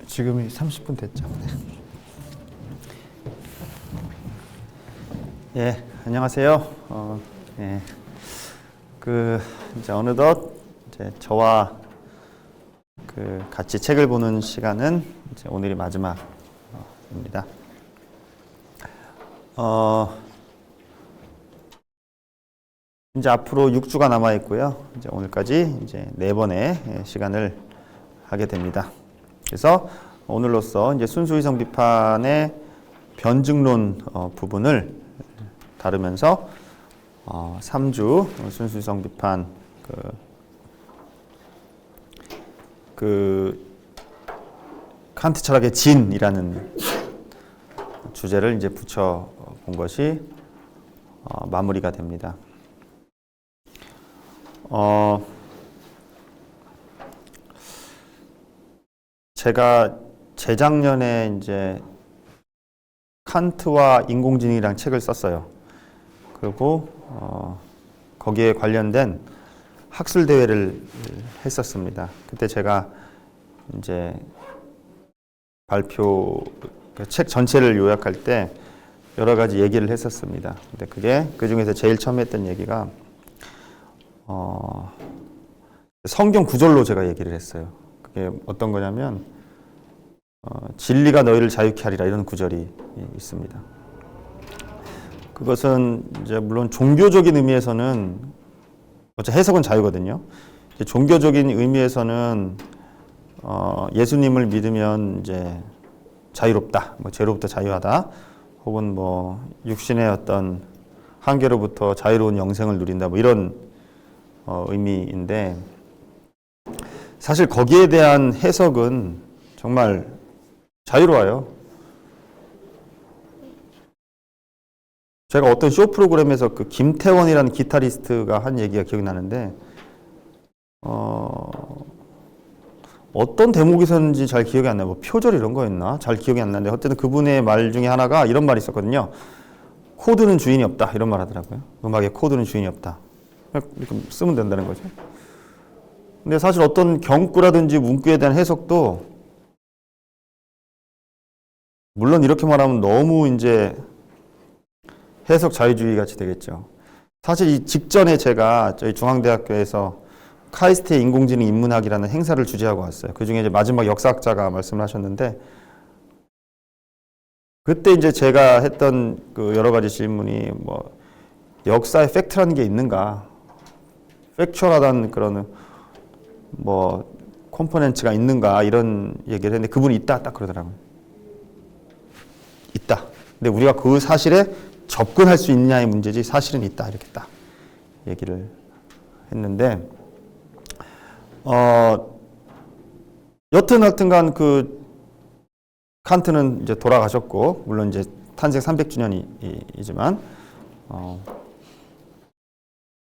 지금이 30분 됐죠. 예, 안녕하세요. 예, 이제 어느덧 이제 저와 같이 책을 보는 시간은 이제 오늘이 마지막입니다. 이제 앞으로 6주가 남아 있고요. 이제 오늘까지 이제 4번의 시간을 하게 됩니다. 그래서 오늘로써 이제 순수이성 비판의 변증론 부분을 다루면서 3주 순수이성 비판 칸트 철학의 진이라는 주제를 이제 붙여 본 것이 마무리가 됩니다. 제가 재작년에 이제 칸트와 인공지능이라는 책을 썼어요. 그리고 거기에 관련된 학술 대회를 했었습니다. 그때 제가 이제 책 전체를 요약할 때 여러 가지 얘기를 했었습니다. 근데 그 중에서 제일 처음 했던 얘기가 성경 구절로 제가 얘기를 했어요. 그게 어떤 거냐면 진리가 너희를 자유케 하리라 이런 구절이 있습니다. 그것은 이제 물론 종교적인 의미에서는 어차피 해석은 자유거든요. 이제 종교적인 의미에서는 예수님을 믿으면 이제 자유롭다, 뭐 죄로부터 자유하다, 혹은 뭐 육신의 어떤 한계로부터 자유로운 영생을 누린다, 뭐 이런 의미인데 사실 거기에 대한 해석은 정말 자유로워요. 제가 어떤 쇼 프로그램에서 김태원이라는 기타리스트가 한 얘기가 기억이 나는데 어떤 대목에서인지 잘 기억이 안 나요. 뭐 표절 이런 거였나? 잘 기억이 안 나는데 어쨌든 그분의 말 중에 하나가 이런 말이 있었거든요. 코드는 주인이 없다 이런 말 하더라고요. 음악의 코드는 주인이 없다. 이렇게 쓰면 된다는 거죠. 근데 사실 어떤 경구라든지 문구에 대한 해석도 물론 이렇게 말하면 너무 이제 해석 자유주의 같이 되겠죠. 사실 이 직전에 제가 저희 중앙대학교에서 카이스트의 인공지능 인문학이라는 행사를 주재하고 왔어요. 그 중에 이제 마지막 역사학자가 말씀을 하셨는데 그때 이제 제가 했던 여러 가지 질문이 뭐 역사에 팩트라는 게 있는가? 팩추얼하다는 그런 뭐 컴포넌츠가 있는가? 이런 얘기를 했는데 그분이 있다 딱 그러더라고요. 있다. 근데 우리가 그 사실에 접근할 수 있냐의 문제지 사실은 있다 이렇게 딱 얘기를 했는데 여튼간 칸트는 이제 돌아가셨고 물론 이제 탄생 300주년이지만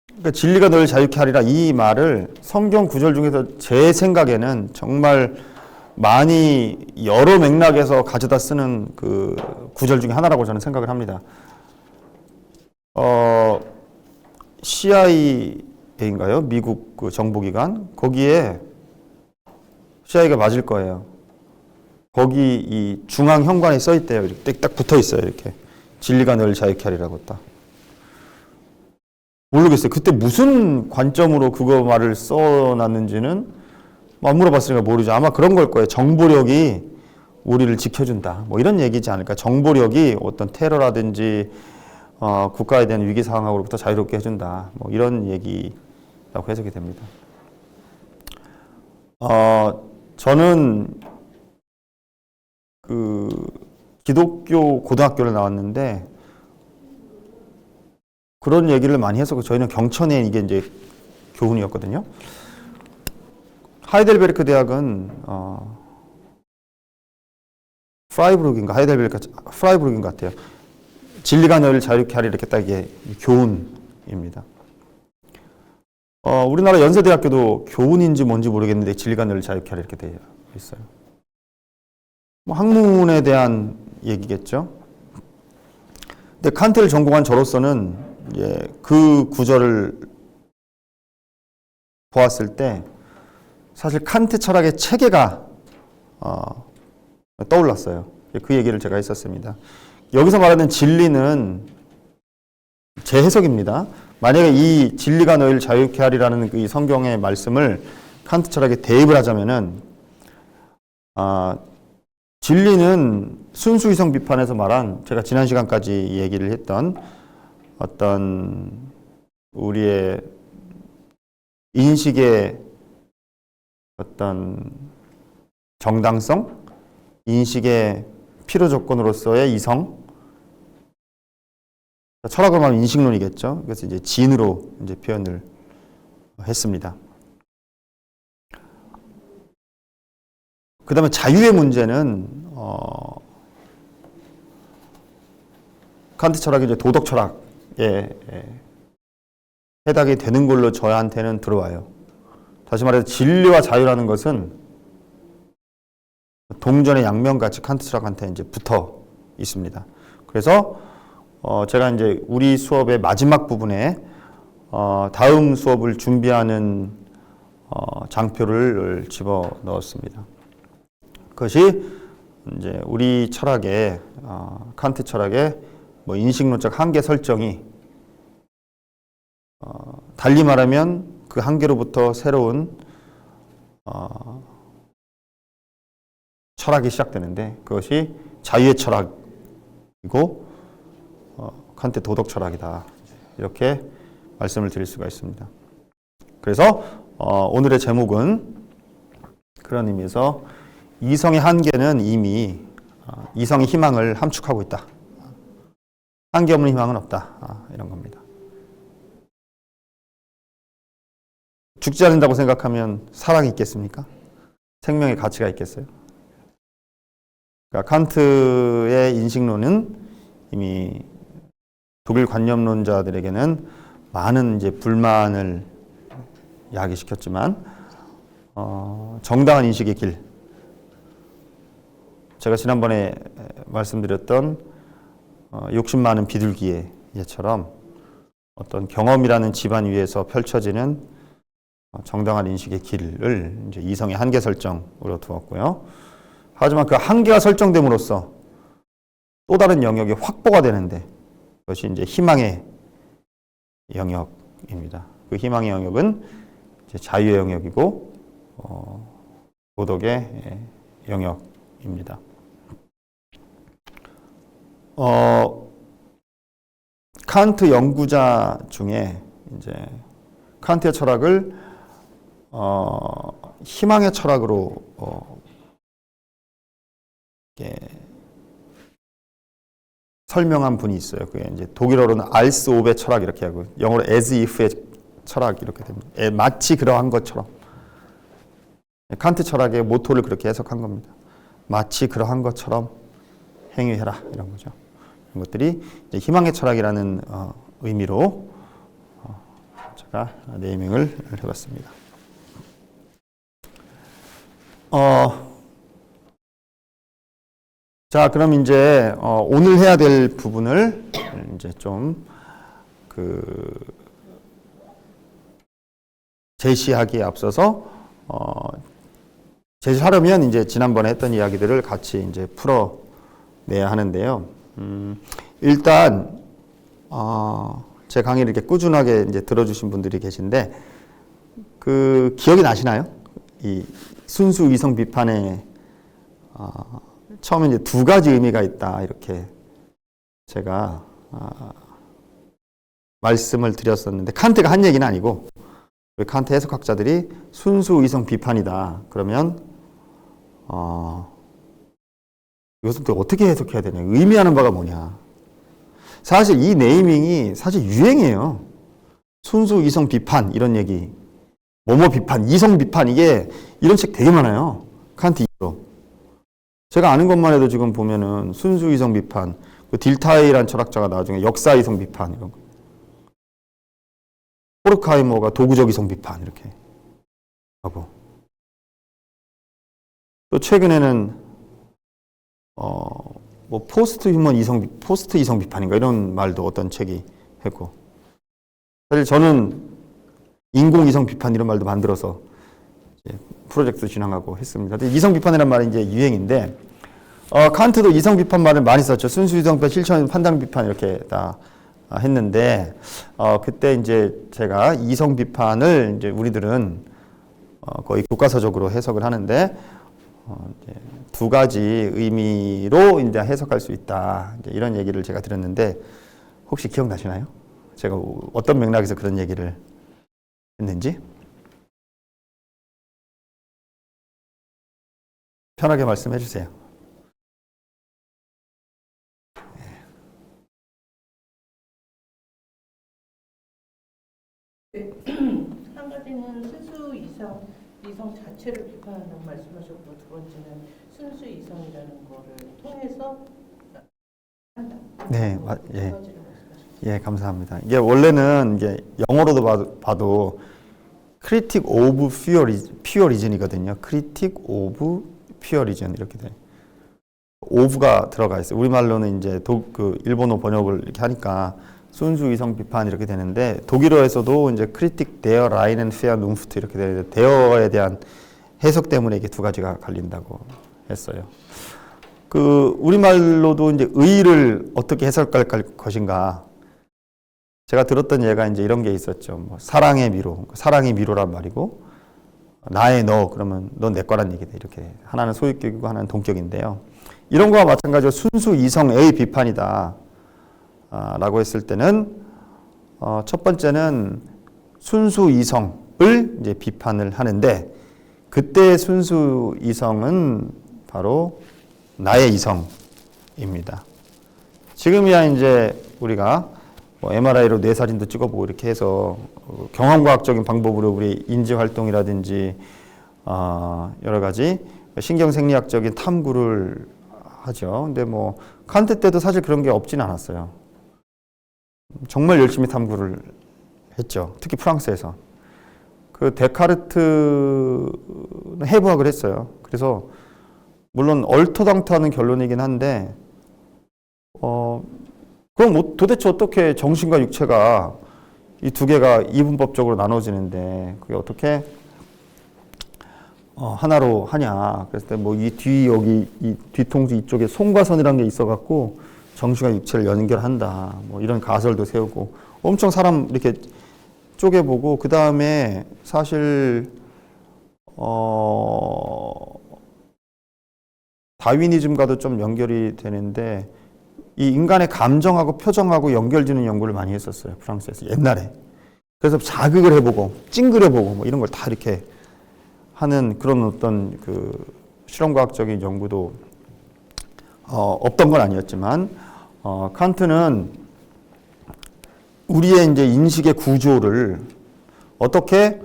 그러니까 진리가 너를 자유케 하리라 이 말을 성경 구절 중에서 제 생각에는 정말 많이 여러 맥락에서 가져다 쓰는 그 구절 중에 하나라고 저는 생각을 합니다. CIA인가요? 미국 정보기관 거기에 CIA가 맞을 거예요. 거기 이 중앙 현관에 써 있대요. 이렇게 딱 붙어 있어요. 이렇게 진리가 너를 자유케 하리라고 딱. 모르겠어요. 그때 무슨 관점으로 그거 말을 써놨는지는 안 물어봤으니까 모르죠. 아마 그런 걸 거예요. 정보력이 우리를 지켜준다. 뭐 이런 얘기지 않을까. 정보력이 어떤 테러라든지 국가에 대한 위기 상황으로부터 자유롭게 해준다. 뭐 이런 얘기라고 해석이 됩니다. 저는 기독교 고등학교를 나왔는데 그런 얘기를 많이 해서 저희는 경천에 이게 이제 교훈이었거든요. 하이델베르크 대학은 프라이부르크인 것 같아요. 진리가 너를 자유케 하리 이렇게 딱 이게 교훈입니다. 우리나라 연세대학교도 교훈인지 뭔지 모르겠는데 진리가 너를 자유케 하리 이렇게 되어 있어요. 뭐 학문에 대한 얘기겠죠. 근데 칸트를 전공한 저로서는 그 구절을 보았을 때 사실 칸트 철학의 체계가 떠올랐어요. 그 얘기를 제가 했었습니다. 여기서 말하는 진리는 제 해석입니다. 만약에 이 진리가 너희를 자유케 하리라는 이 성경의 말씀을 칸트 철학에 대입을 하자면은, 진리는 순수 이성 비판에서 말한, 제가 지난 시간까지 얘기를 했던 어떤 우리의 인식의 어떤 정당성, 인식의 필요 조건으로서의 이성, 철학을 말하면 인식론이겠죠. 그래서 이제 진으로 이제 표현을 했습니다. 그 다음에 자유의 문제는, 칸트 철학이 이제 도덕 철학에 해당이 되는 걸로 저한테는 들어와요. 다시 말해서 진리와 자유라는 것은 동전의 양면같이 칸트 철학한테 이제 붙어 있습니다. 그래서 제가 이제 우리 수업의 마지막 부분에 다음 수업을 준비하는 장표를 집어 넣었습니다. 그것이 이제 우리 철학의 칸트 철학의 뭐 인식론적 한계 설정이 달리 말하면 그 한계로부터 새로운 철학이 시작되는데 그것이 자유의 철학이고 칸트 도덕 철학이다. 이렇게 말씀을 드릴 수가 있습니다. 그래서 오늘의 제목은 그런 의미에서 이성의 한계는 이미 이성의 희망을 함축하고 있다. 한계 없는 희망은 없다. 이런 겁니다. 죽지 않는다고 생각하면 사랑이 있겠습니까? 생명의 가치가 있겠어요? 그러니까 칸트의 인식론은 이미 독일 관념론자들에게는 많은 이제 불만을 야기시켰지만 정당한 인식의 길, 제가 지난번에 말씀드렸던 욕심 많은 비둘기의 예처럼 어떤 경험이라는 지반 위에서 펼쳐지는 정당한 인식의 길을 이제 이성의 한계 설정으로 두었고요. 하지만 그 한계가 설정됨으로써 또 다른 영역이 확보가 되는데 그것이 이제 희망의 영역입니다. 그 희망의 영역은 이제 자유의 영역이고 도덕의 영역입니다. 칸트 연구자 중에 이제 칸트의 철학을 희망의 철학으로 설명한 분이 있어요. 그게 이제 독일어로는 알스 오베 철학 이렇게 하고 영어로 as if의 철학 이렇게 됩니다. 마치 그러한 것처럼. 칸트 철학의 모토를 그렇게 해석한 겁니다. 마치 그러한 것처럼 행위해라 이런 거죠. 이런 것들이 이제 희망의 철학이라는 의미로 제가 네이밍을 해봤습니다. 자, 그럼 이제 오늘 해야 될 부분을 이제 좀 제시하기에 앞서서 제시하려면 이제 지난번에 했던 이야기들을 같이 이제 풀어내야 하는데요. 일단 제 강의를 이렇게 꾸준하게 이제 들어주신 분들이 계신데 그 기억이 나시나요? 이 순수 이성 비판에 처음에 이제 두 가지 의미가 있다 이렇게 제가 말씀을 드렸었는데 칸트가 한 얘기는 아니고 칸트 해석학자들이 순수 이성 비판이다. 그러면 이것은 또 어떻게 해석해야 되냐? 의미하는 바가 뭐냐? 사실 이 네이밍이 사실 유행이에요. 순수 이성 비판 이런 얘기, 뭐뭐 비판, 이성 비판 이게 이런 책 되게 많아요. 칸트 이후로. 제가 아는 것만 해도 지금 보면은 순수 이성 비판, 그 딜타이란 철학자가 나중에 역사 이성 비판 이런 거. 호르카이머가 도구적 이성 비판 이렇게 하고. 또 최근에는 뭐 포스트 이성 비판인가 이런 말도 어떤 책이 했고. 사실 저는 인공 이성 비판 이런 말도 만들어서 이제 프로젝트 진행하고 했습니다. 이성 비판이라는 말이 이제 유행인데 칸트도 이성 비판 말을 많이 썼죠. 순수 이성 비판, 실천 판단 비판 이렇게 다 했는데, 그때 이제 제가 이성 비판을 이제 우리들은 거의 교과서적으로 해석을 하는데, 이제 두 가지 의미로 이제 해석할 수 있다. 이제 이런 얘기를 제가 드렸는데, 혹시 기억나시나요? 제가 어떤 맥락에서 그런 얘기를 했는지? 편하게 말씀해 주세요. 한 가지는 순수 이성 자체를 비판한다고 말씀하셨고, 두 번째는 순수 이성이라는 거를 통해서 한다. 네, 예. 예, 감사합니다. 이게 원래는 이게 영어로도 봐도 critic of pure reason이거든요. critic of pure reason 이렇게 돼요. of가 들어가 있어요. 우리말로는 이제 그 일본어 번역을 이렇게 하니까 순수 이성 비판 이렇게 되는데, 독일어에서도 이제 critic der reinen Vernunft 이렇게 되는데, 대어에 대한 해석 때문에 이게 두 가지가 갈린다고 했어요. 그 우리말로도 이제 의의를 어떻게 해석할 것인가. 제가 들었던 예가 이제 이런 게 있었죠. 뭐 사랑의 미로, 사랑이 미로란 말이고, 나의 너 그러면 넌 내 거란 얘기다. 이렇게 하나는 소유격이고 하나는 동격인데요. 이런 거와 마찬가지로 순수 이성의 비판이다. 라고 했을 때는 첫 번째는 순수 이성을 이제 비판을 하는데, 그때 순수 이성은 바로 나의 이성입니다. 지금이야 이제 우리가 뭐 MRI로 뇌사진도 찍어보고 이렇게 해서 경험과학적인 방법으로 우리 인지 활동이라든지 여러 가지 신경생리학적인 탐구를 하죠. 근데 뭐 칸트 때도 사실 그런 게 없진 않았어요. 정말 열심히 탐구를 했죠. 특히 프랑스에서. 그 데카르트는 해부학을 했어요. 그래서 물론 얼토당토하는 결론이긴 한데, 그럼 도대체 어떻게 정신과 육체가 이 두 개가 이분법적으로 나눠지는데 그게 어떻게 하나로 하냐. 그랬을 때 뭐 이 여기 이 뒤통수 이쪽에 송과선이라는 게 있어갖고 정신과 육체를 연결한다. 뭐 이런 가설도 세우고 엄청 사람 이렇게 쪼개보고, 그 다음에 사실 다윈이즘과도 좀 연결이 되는데, 이 인간의 감정하고 표정하고 연결되는 연구를 많이 했었어요. 프랑스에서 옛날에. 그래서 자극을 해보고 찡그려보고 뭐 이런 걸 다 이렇게 하는 그런 어떤 그 실험과학적인 연구도 없던 건 아니었지만, 칸트는 우리의 이제 인식의 구조를 어떻게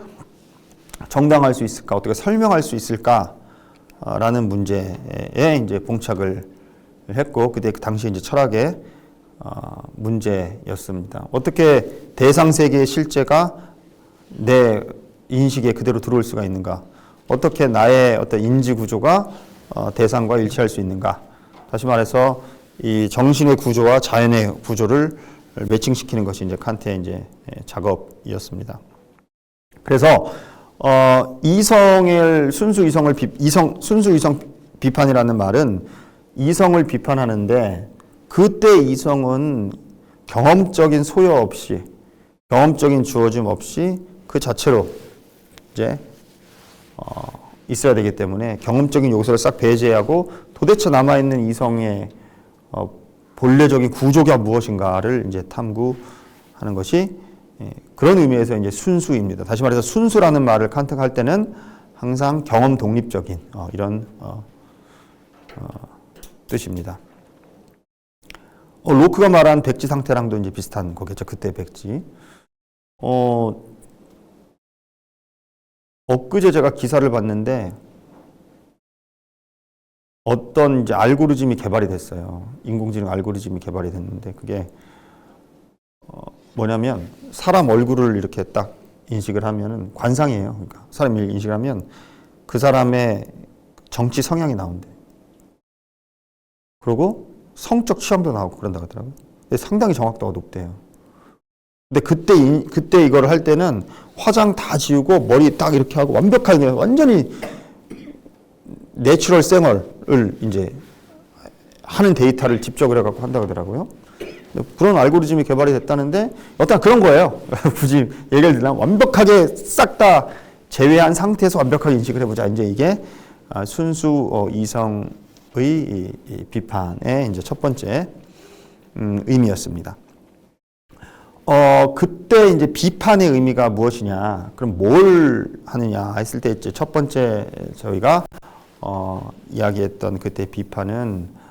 정당화할 수 있을까, 어떻게 설명할 수 있을까라는 문제에 이제 봉착을 했고, 그때 그 당시 이제 철학의 문제였습니다. 어떻게 대상 세계의 실제가 내 인식에 그대로 들어올 수가 있는가? 어떻게 나의 어떤 인지 구조가 대상과 일치할 수 있는가? 다시 말해서 이 정신의 구조와 자연의 구조를 매칭시키는 것이 이제 칸트의 이제 작업이었습니다. 그래서 이성을 순수 이성 비판이라는 말은 이성을 비판하는데, 그때 이성은 경험적인 소요 없이, 경험적인 주어짐 없이 그 자체로 이제 있어야 되기 때문에 경험적인 요소를 싹 배제하고 도대체 남아있는 이성의 본래적인 구조가 무엇인가를 이제 탐구하는 것이, 그런 의미에서 이제 순수입니다. 다시 말해서 순수라는 말을 칸트가 할 때는 항상 경험 독립적인 이런 뜻입니다. 로크가 말한 백지 상태랑도 이제 비슷한 거겠죠. 그때 백지. 엊그제 제가 기사를 봤는데 어떤 이제 알고리즘이 개발이 됐어요. 인공지능 알고리즘이 개발이 됐는데, 그게 뭐냐면 사람 얼굴을 이렇게 딱 인식을 하면은 관상이에요. 그러니까 사람을 인식을 하면 그 사람의 정치 성향이 나온대. 그리고 성적 취향도 나오고 그런다고 하더라고요. 근데 상당히 정확도가 높대요. 근데 그때 이걸 할 때는 화장 다 지우고 머리 딱 이렇게 하고 완벽하게 완전히 내추럴 생얼을 이제 하는 데이터를 집적을 해갖고 한다고 하더라고요. 그런 알고리즘이 개발이 됐다는데 어떤 그런 거예요. 굳이 얘기를 들면 완벽하게 싹 다 제외한 상태에서 완벽하게 인식을 해보자. 이제 이게 순수 이성의 이 비판의 이제 첫 번째 의미였습니다. 그때 이제 비판의 의미가 무엇이냐? 그럼 뭘 하느냐 했을 때 이제 첫 번째 저희가 이야기했던 그때 비판은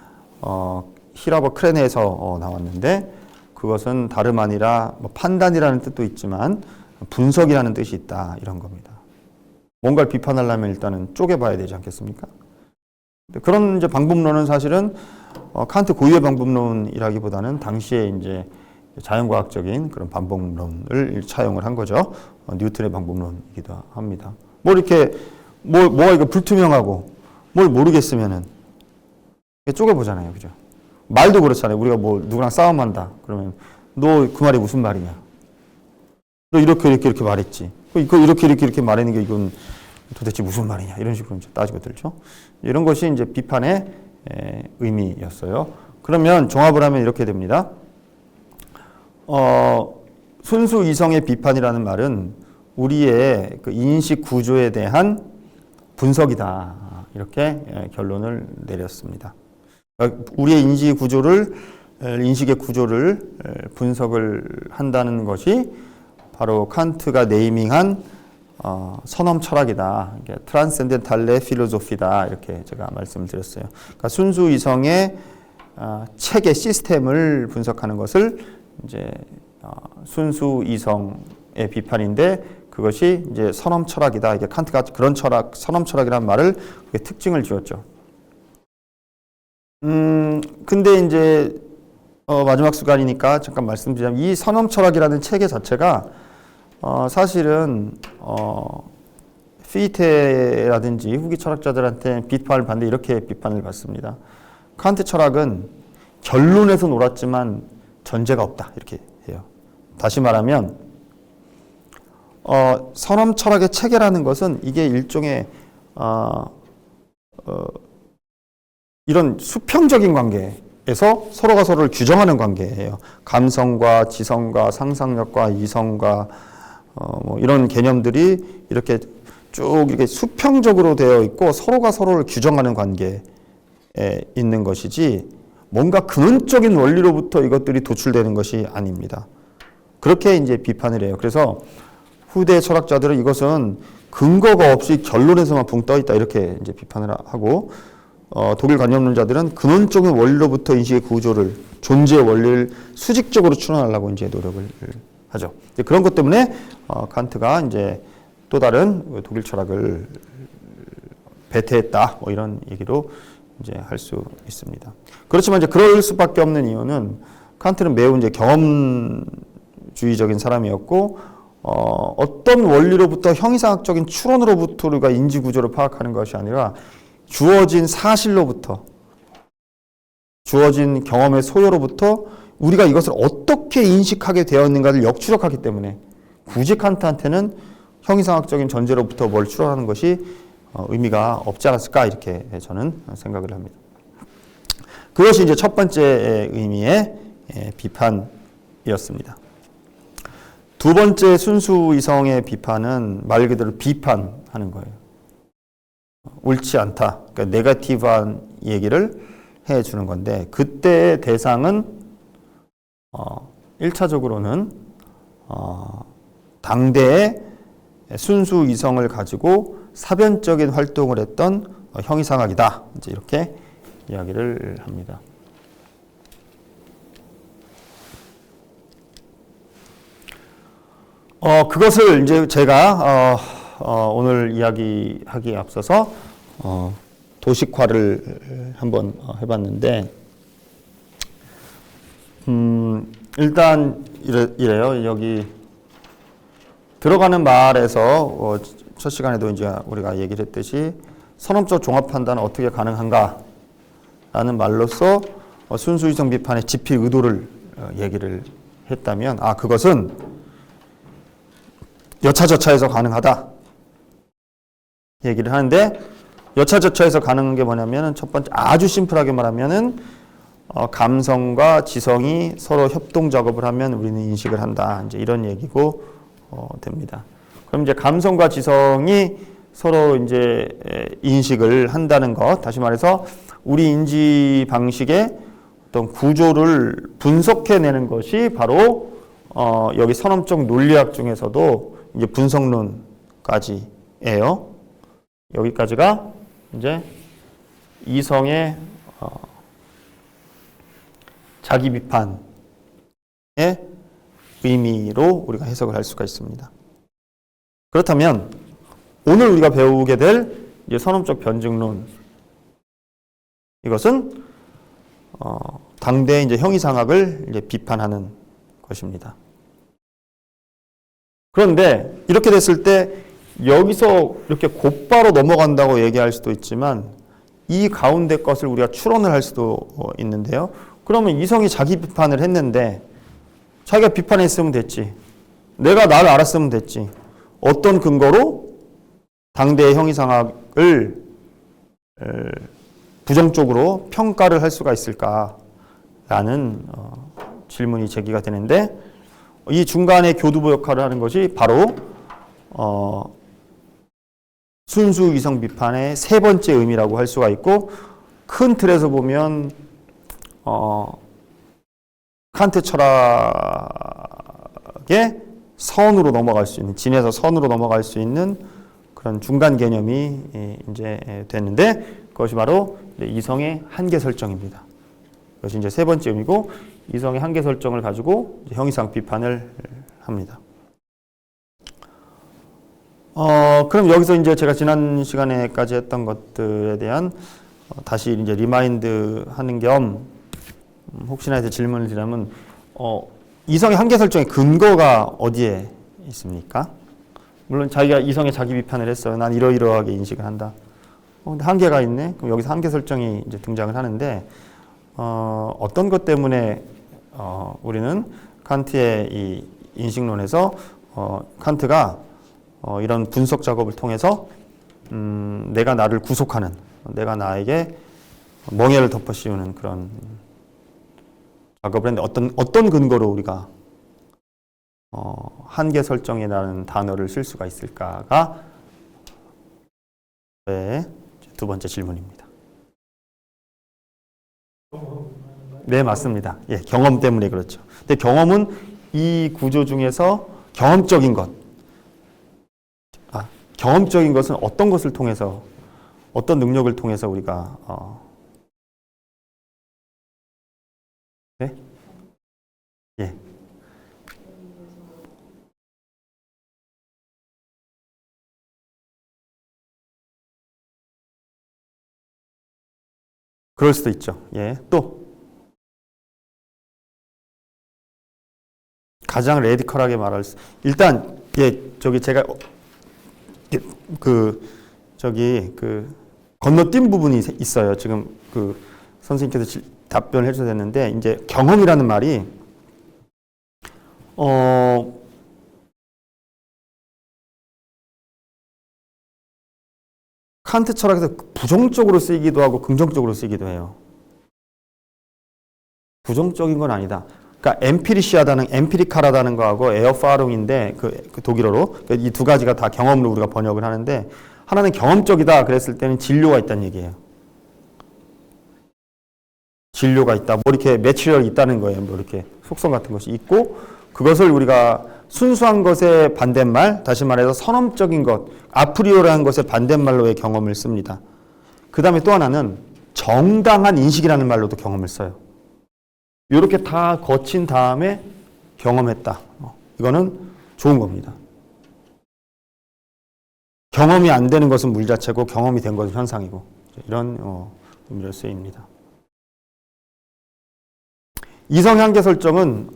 히라버 크레네에서 나왔는데 그것은 다름 아니라 뭐 판단이라는 뜻도 있지만 분석이라는 뜻이 있다 이런 겁니다. 뭔가를 비판하려면 일단은 쪼개봐야 되지 않겠습니까? 그런 이제 방법론은 사실은 칸트 고유의 방법론이라기보다는 당시에 이제 자연과학적인 그런 방법론을 차용을 한 거죠. 뉴턴의 방법론이기도 합니다. 뭐 이렇게 뭐가 이거 불투명하고 뭘 모르겠으면은 쪼개보잖아요, 그죠? 말도 그렇잖아요. 우리가 뭐 누구랑 싸움한다. 그러면 너 그 말이 무슨 말이냐? 너 이렇게 말했지. 이거 이렇게 말하는 게 이건 도대체 무슨 말이냐? 이런 식으로 이제 따지고 들죠. 이런 것이 이제 비판의 의미였어요. 그러면 종합을 하면 이렇게 됩니다. 순수 이성의 비판이라는 말은 우리의 그 인식 구조에 대한 분석이다. 이렇게 결론을 내렸습니다. 우리의 인식의 구조를 분석을 한다는 것이 바로 칸트가 네이밍한 선엄 철학이다. 트랜센덴탈레 필로소피다. 이렇게 제가 말씀을 드렸어요. 그러니까 순수 이성의 체계 시스템을 분석하는 것을 이제 순수 이성의 비판인데 그것이 이제 선엄 철학이다. 이게 칸트가 그런 철학, 선엄 철학이라는 말을 특징을 지었죠. 근데 이제 마지막 수간이니까 잠깐 말씀드리자면 이 선엄 철학이라는 체계 자체가 사실은 피테라든지 후기 철학자들한테 비판을 받는데 이렇게 비판을 받습니다. 칸트 철학은 결론에서 놀았지만 전제가 없다 이렇게 해요. 다시 말하면 선엄 철학의 체계라는 것은 이게 일종의 이런 수평적인 관계에서 서로가 서로를 규정하는 관계예요. 감성과 지성과 상상력과 이성과 뭐 이런 개념들이 이렇게 쭉 이렇게 수평적으로 되어 있고 서로가 서로를 규정하는 관계에 있는 것이지 뭔가 근원적인 원리로부터 이것들이 도출되는 것이 아닙니다. 그렇게 이제 비판을 해요. 그래서 후대 철학자들은 이것은 근거가 없이 결론에서만 붕 떠 있다 이렇게 이제 비판을 하고 독일 관념론자들은 근원적인 원리로부터 인식의 구조를 존재의 원리를 수직적으로 추론하려고 이제 노력을 하죠. 그런 것 때문에 칸트가 이제 또 다른 독일 철학을 배태했다 뭐 이런 얘기로 이제 할 수 있습니다. 그렇지만 이제 그럴 수밖에 없는 이유는 칸트는 매우 이제 경험주의적인 사람이었고 어떤 원리로부터 형이상학적인 추론으로부터 우리가 인지 구조를 파악하는 것이 아니라 주어진 사실로부터 주어진 경험의 소요로부터 우리가 이것을 어떻게 인식하게 되었는가를 역추적하기 때문에 굳이 칸트한테는 형이상학적인 전제로부터 뭘 추론하는 것이 의미가 없지 않았을까 이렇게 저는 생각을 합니다. 그것이 이제 첫 번째 의미의 비판이었습니다. 두 번째 순수 이성의 비판은 말 그대로 비판하는 거예요. 옳지 않다. 그러니까 네거티브한 얘기를 해주는 건데 그때의 대상은 1차적으로는 당대의 순수 이성을 가지고 사변적인 활동을 했던 형이상학이다. 이제 이렇게 이야기를 합니다. 그것을 이제 제가 오늘 이야기하기에 앞서서 도식화를 한번 해봤는데 일단 이래요. 여기 들어가는 말에서 첫 시간에도 이제 우리가 얘기를 했듯이 선언적 종합 판단은 어떻게 가능한가? 라는 말로서 순수이성 비판의 집필 의도를 얘기를 했다면 그것은 여차저차해서 가능하다. 얘기를 하는데 여차저차해서 가능한 게 뭐냐면은 첫 번째 아주 심플하게 말하면은 감성과 지성이 서로 협동 작업을 하면 우리는 인식을 한다. 이제 이런 얘기고 됩니다. 그럼 이제 감성과 지성이 서로 이제 인식을 한다는 것, 다시 말해서 우리 인지 방식의 어떤 구조를 분석해내는 것이 바로 여기 선험적 논리학 중에서도 이제 분석론까지예요. 여기까지가 이제 이성의 자기 비판의 의미로 우리가 해석을 할 수가 있습니다. 그렇다면 오늘 우리가 배우게 될 이제 선험적 변증론, 이것은 당대의 이제 형이상학을 이제 비판하는 것입니다. 그런데 이렇게 됐을 때 여기서 이렇게 곧바로 넘어간다고 얘기할 수도 있지만 이 가운데 것을 우리가 추론을 할 수도 있는데요. 그러면 이성이 자기 비판을 했는데 자기가 비판했으면 됐지. 내가 나를 알았으면 됐지. 어떤 근거로 당대의 형이상학을 부정적으로 평가를 할 수가 있을까라는 질문이 제기가 되는데 이 중간에 교두보 역할을 하는 것이 바로 순수 이성 비판의 세 번째 의미라고 할 수가 있고, 큰 틀에서 보면 칸트 철학의 선으로 넘어갈 수 있는, 진에서 선으로 넘어갈 수 있는 그런 중간 개념이 이제 됐는데, 그것이 바로 이성의 한계 설정입니다. 그것이 이제 세 번째 의미고, 이성의 한계 설정을 가지고 형이상 비판을 합니다. 그럼 여기서 이제 제가 지난 시간에까지 했던 것들에 대한 다시 이제 리마인드 하는 겸 혹시나 해서 질문을 드리면 이성의 한계 설정의 근거가 어디에 있습니까? 물론 자기가 이성의 자기 비판을 했어요. 난 이러이러하게 인식을 한다. 근데 한계가 있네. 그럼 여기서 한계 설정이 이제 등장을 하는데 어떤 것 때문에 우리는 칸트의 이 인식론에서 칸트가 이런 분석 작업을 통해서 내가 나를 구속하는, 내가 나에게 멍해를 덮어씌우는 그런 작업을 했는데 어떤 근거로 우리가 한계 설정이라는 단어를 쓸 수가 있을까가 두 번째 질문입니다. 네, 맞습니다. 예, 경험 때문에 그렇죠. 근데 경험은 이 구조 중에서 경험적인 것은 어떤 것을 통해서, 어떤 능력을 통해서 우리가 네? 예. 그럴 수도 있죠. 예. 또 가장 레디컬하게 말할 수, 일단 저기 제가 건너뛴 부분이 있어요. 지금 선생님께서 답변을 해주셔야 되는데, 이제 경험이라는 말이 칸트 철학에서 부정적으로 쓰이기도 하고 긍정적으로 쓰이기도 해요. 부정적인 건 아니다. 그러니까 엠피리카라다는 거하고 에어파룽인데 그 독일어로 이 두 가지가 다 경험으로 우리가 번역을 하는데, 하나는 경험적이다 그랬을 때는 진료가 있다는 얘기예요. 진료가 있다. 뭐 이렇게 매치럴이 있다는 거예요. 뭐 이렇게 속성 같은 것이 있고, 그것을 우리가 순수한 것의 반대말, 다시 말해서 선험적인 것, 아프리오라는 것의 반대말로의 경험을 씁니다. 그 다음에 또 하나는 정당한 인식이라는 말로도 경험을 써요. 이렇게 다 거친 다음에 경험했다. 이거는 좋은 겁니다. 경험이 안 되는 것은 물 자체고 경험이 된 것은 현상이고, 이런 의미로 쓰입니다. 이성 한계 설정은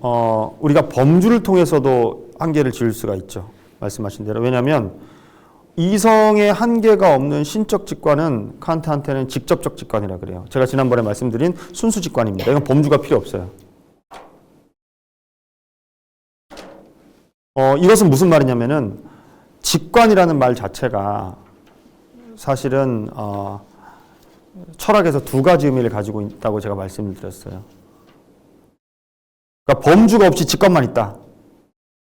우리가 범주를 통해서도 한계를 지을 수가 있죠. 말씀하신 대로. 왜냐하면 이성의 한계가 없는 신적 직관은 칸트한테는 직접적 직관이라 그래요. 제가 지난번에 말씀드린 순수 직관입니다. 이건 범주가 필요 없어요. 이것은 무슨 말이냐면은, 직관이라는 말 자체가 사실은 철학에서 두 가지 의미를 가지고 있다고 제가 말씀을 드렸어요. 그러니까 범주가 없이 직관만 있다.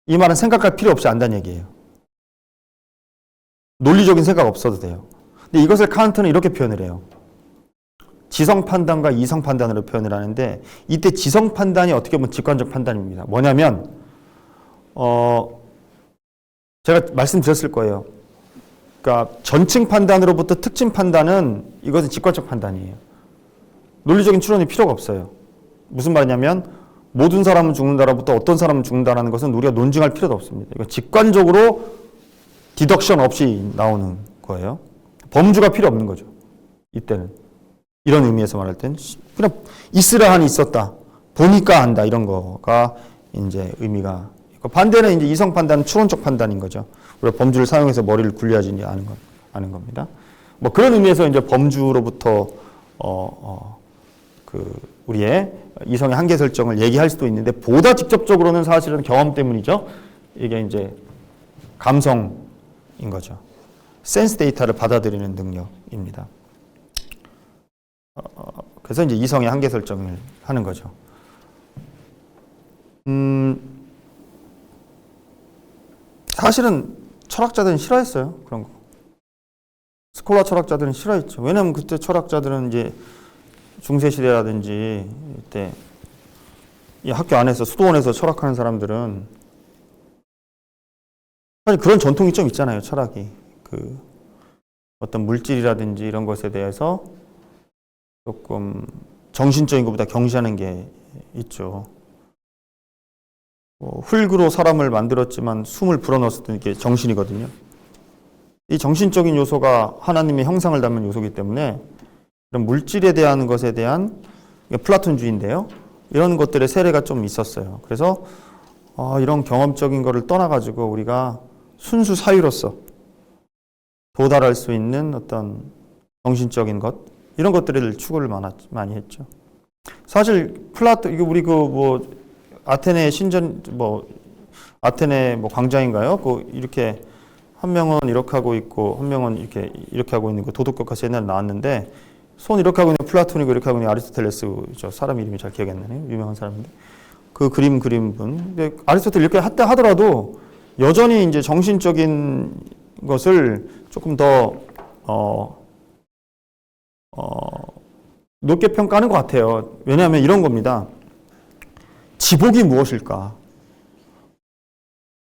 이 말은 생각할 필요 없이 안다는 얘기예요. 논리적인 생각 없어도 돼요. 근데 이것을 칸트는 이렇게 표현을 해요. 지성 판단과 이성 판단으로 표현을 하는데 이때 지성 판단이 어떻게 보면 직관적 판단입니다. 뭐냐면 제가 말씀드렸을 거예요. 그러니까 전층 판단으로부터 특징 판단은 이것은 직관적 판단이에요. 논리적인 추론이 필요가 없어요. 무슨 말이냐면 모든 사람은 죽는다로부터 어떤 사람은 죽는다라는 것은 우리가 논증할 필요도 없습니다. 이거 직관적으로 디덕션 없이 나오는 거예요. 범주가 필요 없는 거죠. 이때는. 이런 의미에서 말할 때는 그냥 있으라 하니 있었다. 보니까 한다. 이런 거가 이제 의미가 있고, 반대는 이제 이성 판단은 추론적 판단인 거죠. 우리가 범주를 사용해서 머리를 굴려야지 아는 겁니다. 뭐 그런 의미에서 이제 범주로부터 우리의 이성의 한계 설정을 얘기할 수도 있는데 보다 직접적으로는 사실은 경험 때문이죠. 이게 이제 감성인 거죠. 센스 데이터를 받아들이는 능력입니다. 그래서 이제 이성의 한계 설정을 하는 거죠. 사실은 철학자들은 싫어했어요. 그런 거. 스콜라 철학자들은 싫어했죠. 왜냐하면 그때 철학자들은 이제 중세시대라든지 이때 이 학교 안에서 수도원에서 철학하는 사람들은 사실 그런 전통이 좀 있잖아요. 철학이 그 어떤 물질이라든지 이런 것에 대해서 조금 정신적인 것보다 경시하는 게 있죠. 흙으로 사람을 만들었지만 숨을 불어넣었을 때 이게 정신이거든요. 이 정신적인 요소가 하나님의 형상을 담은 요소이기 때문에 이런 물질에 대한 것에 대한 플라톤주의인데요. 이런 것들의 세례가 좀 있었어요. 그래서 이런 경험적인 거를 떠나가지고 우리가 순수 사유로서 도달할 수 있는 어떤 정신적인 것 이런 것들을 추구를 많이 했죠. 사실 플라톤 이거 우리 아테네 신전 아테네 광장인가요? 이렇게 한 명은 이렇게 하고 있고 한 명은 이렇게 하고 있는 거 도덕교과서 옛날에 나왔는데 손 이렇게 하고 있는 플라톤이고 이렇게 하고 있는 아리스토텔레스죠. 사람 이름이 잘 기억이 안 나네요. 유명한 사람인데 그 그림 그린 분. 근데 아리스토텔 이렇게 하더라도 여전히 이제 정신적인 것을 조금 더 높게 평가하는 것 같아요. 왜냐하면 이런 겁니다. 지복이 무엇일까?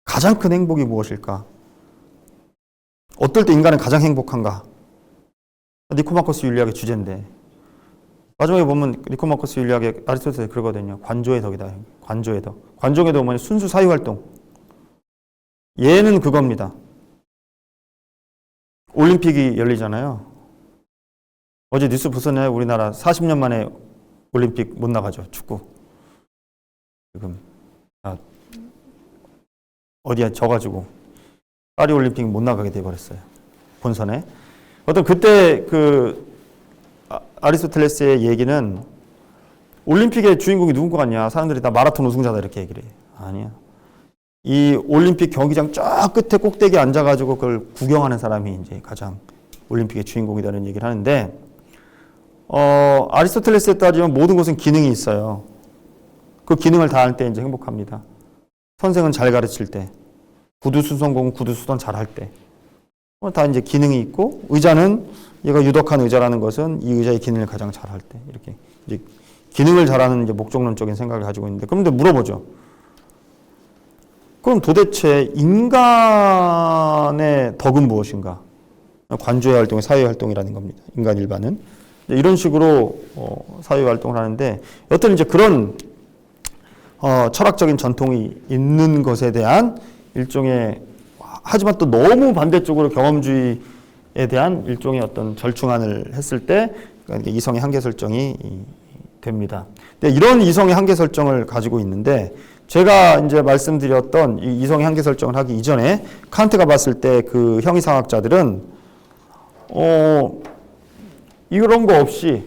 가장 큰 행복이 무엇일까? 어떨 때 인간은 가장 행복한가? 니코마코스 윤리학의 주제인데 마지막에 보면 니코마코스 윤리학의 아리스토텔이 그러거든요. 관조의 덕이다. 관조의 덕. 관조의 덕은 뭐냐? 순수 사유활동. 얘는 그겁니다. 올림픽이 열리잖아요. 어제 뉴스 보셨나요? 우리나라 40년 만에 올림픽 못 나가죠. 축구. 지금 어디야 져가지고 파리 올림픽 못 나가게 돼버렸어요. 본선에. 어떤 그때 아리스토텔레스의 얘기는 올림픽의 주인공이 누군 것 같냐? 사람들이 다 마라톤 우승자다 이렇게 얘기를 해요. 아니야. 이 올림픽 경기장 쫙 끝에 꼭대기에 앉아가지고 그걸 구경하는 사람이 이제 가장 올림픽의 주인공이라는 얘기를 하는데, 아리스토텔레스에 따지면 모든 것은 기능이 있어요. 그 기능을 다할 때 이제 행복합니다. 선생은 잘 가르칠 때, 구두수선공은 구두수선 잘 할 때, 다 이제 기능이 있고, 의자는 얘가 유덕한 의자라는 것은 이 의자의 기능을 가장 잘 할 때, 이렇게 이제 기능을 잘하는 이제 목적론적인 생각을 가지고 있는데, 그런데 물어보죠. 그럼 도대체 인간의 덕은 무엇인가? 관조의 활동이 사회활동이라는 겁니다. 인간 일반은. 이런 식으로 사회활동을 하는데 여튼 이제 그런 철학적인 전통이 있는 것에 대한 일종의 하지만 또 너무 반대쪽으로 경험주의에 대한 일종의 어떤 절충안을 했을 때 이성의 한계 설정이 됩니다. 근데 이런 이성의 한계 설정을 가지고 있는데 제가 이제 말씀드렸던 이 이성의 한계 설정을 하기 이전에 칸트가 봤을 때 그 형이상학자들은 이런 거 없이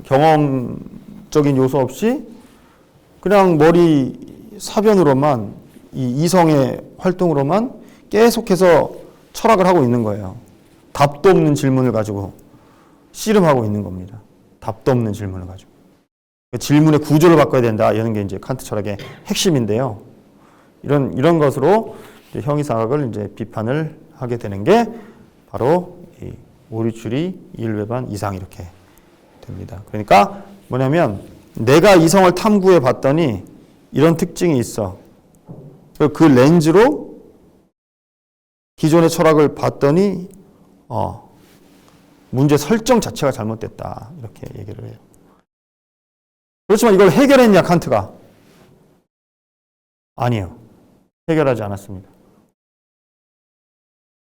경험적인 요소 없이 그냥 머리 사변으로만 이 이성의 활동으로만 계속해서 철학을 하고 있는 거예요. 답도 없는 질문을 가지고 씨름하고 있는 겁니다. 답도 없는 질문을 가지고. 그 질문의 구조를 바꿔야 된다. 이런 게 이제 칸트 철학의 핵심인데요. 이런 것으로 이제 형이상학을 이제 비판을 하게 되는 게 바로 이 오류추리, 이율배반, 이상 이렇게 됩니다. 그러니까 뭐냐면 내가 이성을 탐구해 봤더니 이런 특징이 있어. 그 렌즈로 기존의 철학을 봤더니 문제 설정 자체가 잘못됐다. 이렇게 얘기를 해요. 그렇지만 이걸 해결했냐 칸트가? 아니에요. 해결하지 않았습니다.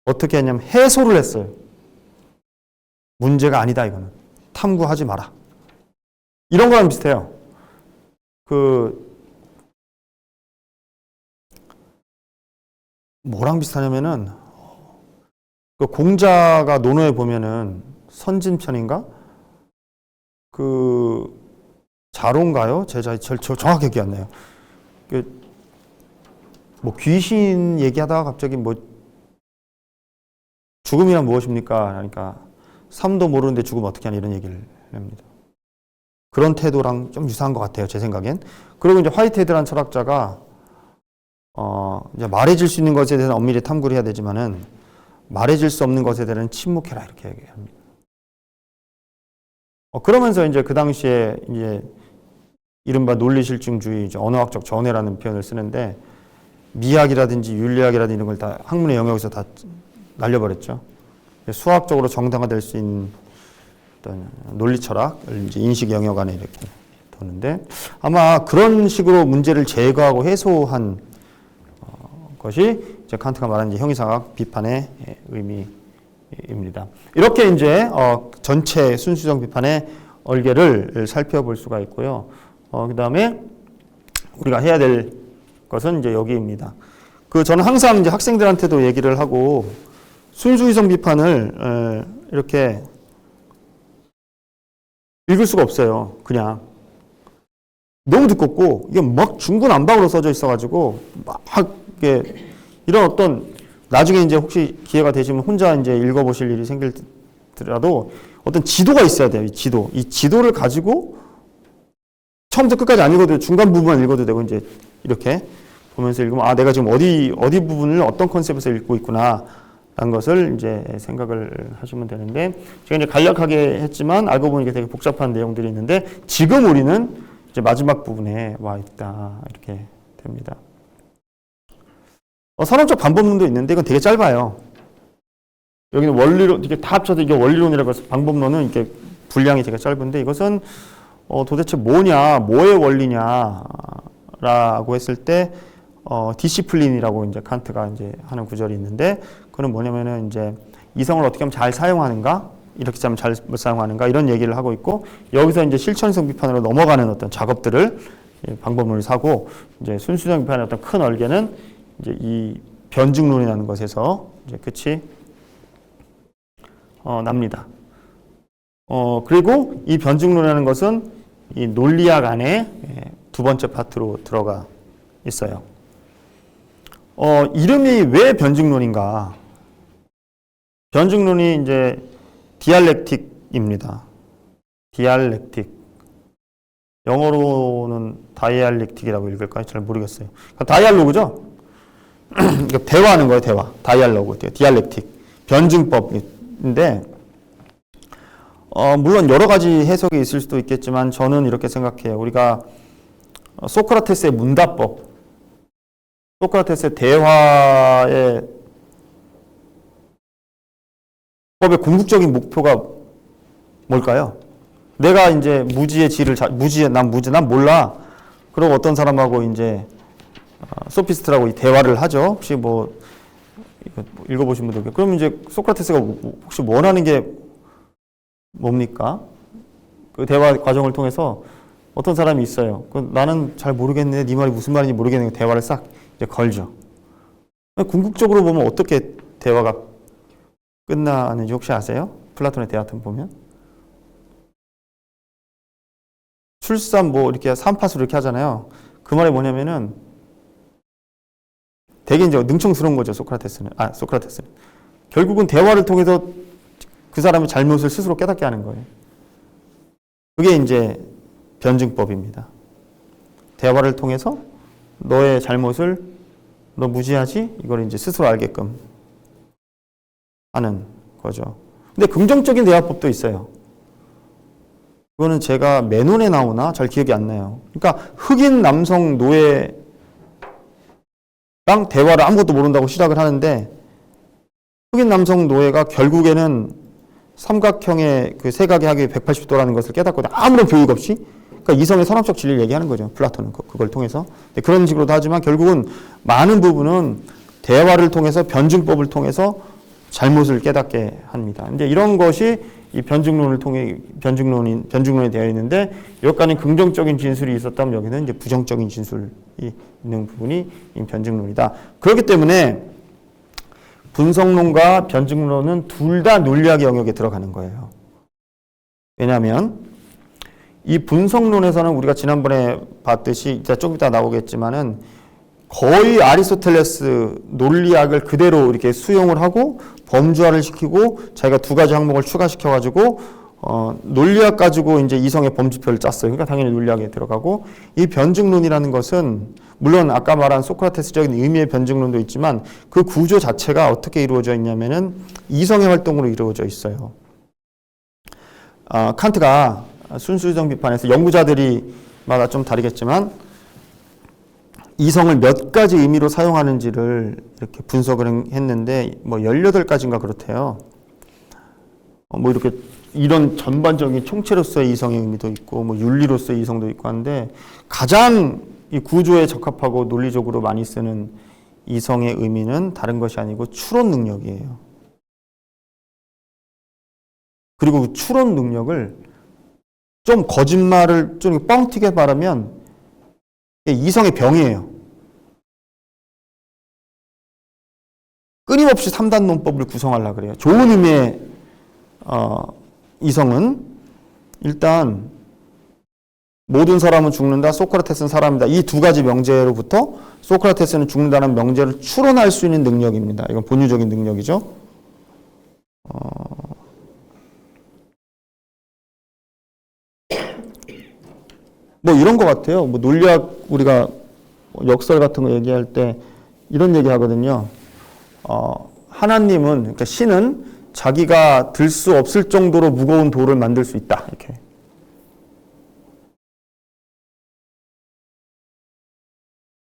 어떻게 했냐면 해소를 했어요. 문제가 아니다 이거는. 탐구하지 마라. 이런 거랑 비슷해요. 뭐랑 비슷하냐면은 그 공자가 논어에 보면은 선진편인가? 자론가요? 저 정확히 기억 안 나요. 뭐 귀신 얘기하다가 갑자기 뭐 죽음이란 무엇입니까? 그러니까 삶도 모르는데 죽으면 어떻게 하냐 이런 얘기를 합니다. 그런 태도랑 좀 유사한 것 같아요. 제 생각엔. 그리고 이제 화이트헤드라는 철학자가 이제 말해질 수 있는 것에 대해서 엄밀히 탐구를 해야 되지만은 말해질 수 없는 것에 대해서는 침묵해라 이렇게 얘기합니다. 그러면서 이제 그 당시에 이제 이른바 논리실증주의, 언어학적 전해라는 표현을 쓰는데 미학이라든지 윤리학이라든지 이런 걸 다 학문의 영역에서 다 날려버렸죠. 수학적으로 정당화될 수 있는 어떤 논리 철학을 이제 인식 영역 안에 이렇게 두는데 아마 그런 식으로 문제를 제거하고 해소한 것이 이제 칸트가 말한 이제 형이상학 비판의 의미입니다. 이렇게 이제 전체 순수적 비판의 얼개를 살펴볼 수가 있고요. 그 다음에 우리가 해야 될 것은 이제 여기입니다. 저는 항상 이제 학생들한테도 얘기를 하고 순수이성 비판을 이렇게 읽을 수가 없어요. 그냥 너무 두껍고 이게 막 중구난방으로 써져 있어가지고 막 이게 이런 어떤 나중에 이제 혹시 기회가 되시면 혼자 이제 읽어보실 일이 생길더라도 어떤 지도가 있어야 돼요. 이 지도를 가지고 처음부터 끝까지 안 읽어도 중간 부분만 읽어도 되고 이제 이렇게 보면서 읽으면 내가 지금 어디 부분을 어떤 컨셉에서 읽고 있구나 라는 것을 이제 생각을 하시면 되는데 제가 이제 간략하게 했지만 알고 보니 되게 복잡한 내용들이 있는데 지금 우리는 이제 마지막 부분에 와 있다 이렇게 됩니다. 선언적 방법론도 있는데 이건 되게 짧아요. 여기는 원리론 이게 다 합쳐서 이게 원리론이라고 해서 방법론은 이게 분량이 되게 짧은데 이것은 도대체 뭐의 원리냐라고 했을 때 디시플린이라고 이제 칸트가 이제 하는 구절이 있는데 그건 뭐냐면은 이제 이성을 어떻게 하면 잘 사용하는가 이렇게 하면 잘 사용하는가 이런 얘기를 하고 있고 여기서 이제 실천성 비판으로 넘어가는 어떤 작업들을 방법론을 사고 이제 순수적 비판의 어떤 큰 얼개는 이제 이 변증론이라는 것에서 이제 끝이 납니다. 그리고 이 변증론이라는 것은 이 논리학 안에 두 번째 파트로 들어가 있어요. 이름이 왜 변증론인가? 변증론이 이제 디알렉틱입니다. 디알렉틱. 영어로는 다이알렉틱이라고 읽을까요? 잘 모르겠어요. 다이알로그죠? 대화하는 거예요, 대화. 다이알로그, 디알렉틱. 변증법인데, 물론 여러 가지 해석이 있을 수도 있겠지만 저는 이렇게 생각해요. 우리가 소크라테스의 문답법, 소크라테스의 대화의 법의 궁극적인 목표가 뭘까요? 내가 이제 무지의 질을 난 몰라. 그리고 어떤 사람하고 이제 소피스트라고 이 대화를 하죠. 혹시 뭐 이거 읽어보신 분들 그럼 이제 소크라테스가 혹시 원하는 게 뭡니까? 그 대화 과정을 통해서 어떤 사람이 있어요. 나는 잘 모르겠네. 네 말이 무슨 말인지 모르겠는데 대화를 싹 이제 걸죠. 궁극적으로 보면 어떻게 대화가 끝나는지 혹시 아세요? 플라톤의 대화편 보면 출산 뭐 이렇게 3파수로 이렇게 하잖아요. 그 말이 뭐냐면은 되게 이제 능청스러운 거죠. 소크라테스는 결국은 대화를 통해서 그 사람의 잘못을 스스로 깨닫게 하는 거예요. 그게 이제 변증법입니다. 대화를 통해서 너의 잘못을 너 무지하지? 이걸 이제 스스로 알게끔 하는 거죠. 근데 긍정적인 대화법도 있어요. 그거는 제가 맨눈에 나오나 잘 기억이 안 나요. 그러니까 흑인 남성 노예랑 대화를 아무것도 모른다고 시작을 하는데 흑인 남성 노예가 결국에는 삼각형의 그 세각의 합이 180도라는 것을 깨닫고 아무런 교육 없이 그러니까 이성의 선합적 진리를 얘기하는 거죠. 플라톤은 그걸 통해서. 그런 식으로도 하지만 결국은 많은 부분은 대화를 통해서 변증법을 통해서 잘못을 깨닫게 합니다. 이제 이런 것이 이 변증론을 통해 변증론에 되어 있는데 여기까지 긍정적인 진술이 있었다면 여기는 이제 부정적인 진술이 있는 부분이 이 변증론이다. 그렇기 때문에 분석론과 변증론은 둘 다 논리학의 영역에 들어가는 거예요. 왜냐하면 이 분석론에서는 우리가 지난번에 봤듯이 이따 좀 이따 나오겠지만은 거의 아리스토텔레스 논리학을 그대로 이렇게 수용을 하고 범주화를 시키고 자기가 두 가지 항목을 추가시켜가지고 논리학 가지고 이제 이성의 범주표를 짰어요. 그러니까 당연히 논리학에 들어가고 이 변증론이라는 것은 물론 아까 말한 소크라테스적인 의미의 변증론도 있지만 그 구조 자체가 어떻게 이루어져 있냐면은 이성의 활동으로 이루어져 있어요. 칸트가 순수이성 비판에서 연구자들이 마다 좀 다르겠지만 이성을 몇 가지 의미로 사용하는지를 이렇게 분석을 했는데 뭐 18가지인가 그렇대요. 뭐 이렇게 이런 전반적인 총체로서의 이성의 의미도 있고 뭐 윤리로서의 이성도 있고 한데 가장 이 구조에 적합하고 논리적으로 많이 쓰는 이성의 의미는 다른 것이 아니고 추론 능력이에요. 그리고 그 추론 능력을 좀 거짓말을 좀 뻥튀게 말하면 이성의 병이에요. 끊임없이 3단 논법을 구성하려고 그래요. 좋은 의미의 이성은 일단 모든 사람은 죽는다, 소크라테스는 사람이다. 이 두 가지 명제로부터 소크라테스는 죽는다는 명제를 추론할 수 있는 능력입니다. 이건 본유적인 능력이죠. 뭐 이런 것 같아요. 뭐 논리학 우리가 역설 같은 거 얘기할 때 이런 얘기 하거든요. 하나님은 그러니까 신은 자기가 들 수 없을 정도로 무거운 돌을 만들 수 있다. 이렇게.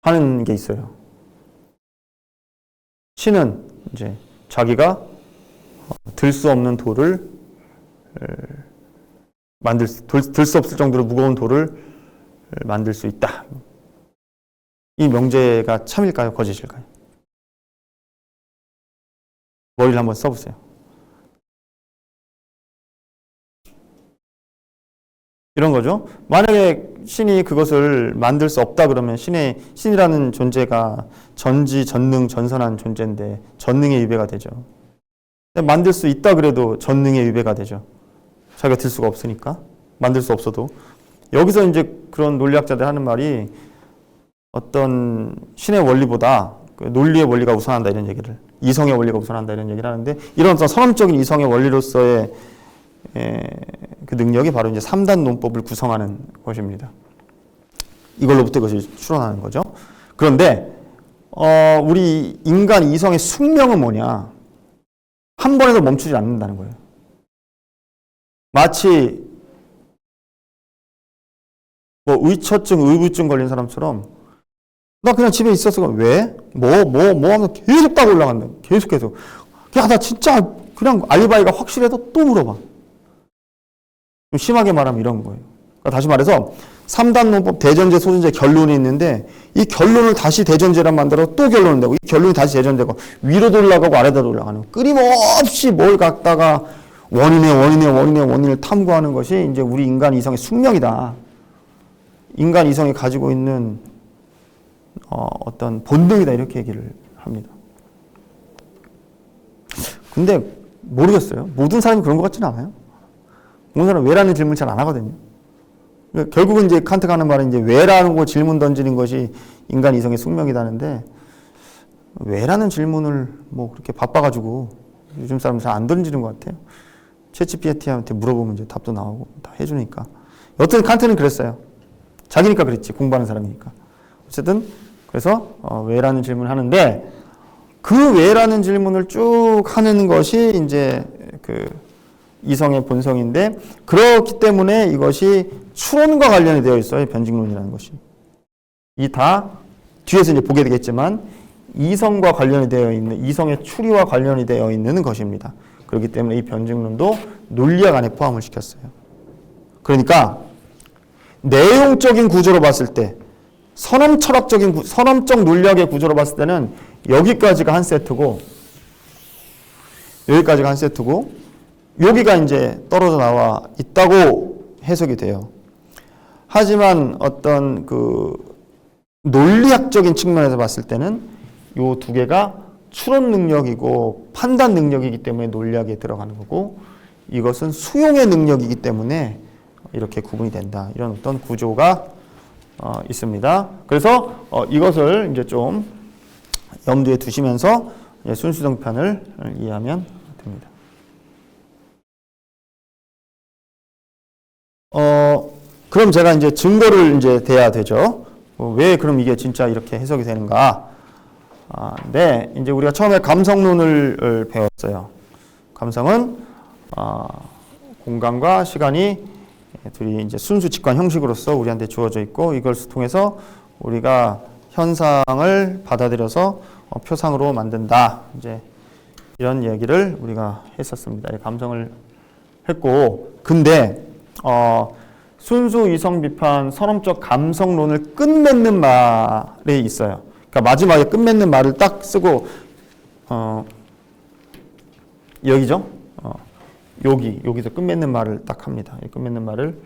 하는 게 있어요. 신은 이제 자기가 들 수 없는 돌을 들 수 없을 정도로 무거운 돌을 만들 수 있다. 이 명제가 참일까요? 거짓일까요? 머리를 한번 써보세요. 이런 거죠. 만약에 신이 그것을 만들 수 없다 그러면 신이라는 존재가 전지, 전능, 전선한 존재인데 전능의 위배가 되죠. 만들 수 있다 그래도 전능의 위배가 되죠. 자기가 들 수가 없으니까. 만들 수 없어도. 여기서 이제 그런 논리학자들 하는 말이 어떤 신의 원리보다 논리의 원리가 우선한다 이런 얘기를, 이성의 원리가 우선한다 이런 얘기를 하는데 이런 어떤 선언적인 이성의 원리로서의 그 능력이 바로 이제 3단 논법을 구성하는 것입니다. 이걸로부터 그것이 추론하는 거죠. 그런데 우리 인간 이성의 숙명은 뭐냐? 한 번에도 멈추지 않는다는 거예요. 마치 뭐 의처증, 의부증 걸린 사람처럼 나 그냥 집에 있었어. 왜? 뭐 하면 계속 따고 올라간다. 계속. 야, 나 진짜 그냥 알리바이가 확실해도 또 물어봐. 좀 심하게 말하면 이런 거예요. 그러니까 다시 말해서 3단 논법 대전제, 소전제 결론이 있는데 이 결론을 다시 대전제란 만들어 또 결론을 내고 이 결론이 다시 대전제고 위로도 올라가고 아래도 올라가는 끊임없이 뭘 갖다가 원인을 탐구하는 것이 이제 우리 인간 이성의 숙명이다. 인간 이성이 가지고 있는 어떤 본능이다 이렇게 얘기를 합니다. 근데 모르겠어요. 모든 사람이 그런 것 같지는 않아요. 모든 사람은 왜라는 질문 잘 안 하거든요. 그러니까 결국은 이제 칸트가 하는 말은 이제 왜라는 거 질문 던지는 것이 인간 이성의 숙명이다는데 왜라는 질문을 뭐 그렇게 바빠가지고 요즘 사람은 잘 안 던지는 것 같아요. 챗GPT한테 물어보면 이제 답도 나오고 다 해주니까. 어떤 칸트는 그랬어요. 자기니까 그랬지. 공부하는 사람이니까. 어쨌든 그래서 왜라는 질문을 하는데 그 왜라는 질문을 쭉 하는 것이 이제 그 이성의 본성인데 그렇기 때문에 이것이 추론과 관련이 되어 있어요. 변직론이라는 것이. 이 다 뒤에서 이제 보게 되겠지만 이성과 관련이 되어 있는 이성의 추리와 관련이 되어 있는 것입니다. 그렇기 때문에 이 변직론도 논리학 안에 포함을 시켰어요. 그러니까 내용적인 구조로 봤을 때 선언 철학적인 선언적 논리학의 구조로 봤을 때는 여기까지가 한 세트고 여기까지가 한 세트고 여기가 이제 떨어져 나와 있다고 해석이 돼요. 하지만 어떤 그 논리학적인 측면에서 봤을 때는 요 두 개가 추론 능력이고 판단 능력이기 때문에 논리학에 들어가는 거고 이것은 수용의 능력이기 때문에 이렇게 구분이 된다. 이런 어떤 구조가 있습니다. 그래서 이것을 이제 좀 염두에 두시면서 순수정편을 이해하면 됩니다. 그럼 제가 이제 증거를 이제 대야 되죠. 왜 그럼 이게 진짜 이렇게 해석이 되는가? 네, 이제 우리가 처음에 감성론을 배웠어요. 감성은 공간과 시간이 둘이 이제 순수 직관 형식으로서 우리한테 주어져 있고 이걸 통해서 우리가 현상을 받아들여서 표상으로 만든다. 이제 이런 얘기를 우리가 했었습니다. 감성을 했고, 근데 순수 이성 비판 선언적 감성론을 끝맺는 말이 있어요. 그러니까 마지막에 끝맺는 말을 딱 쓰고 여기죠. 여기서 끝맺는 말을 딱 합니다. 끝맺는 말을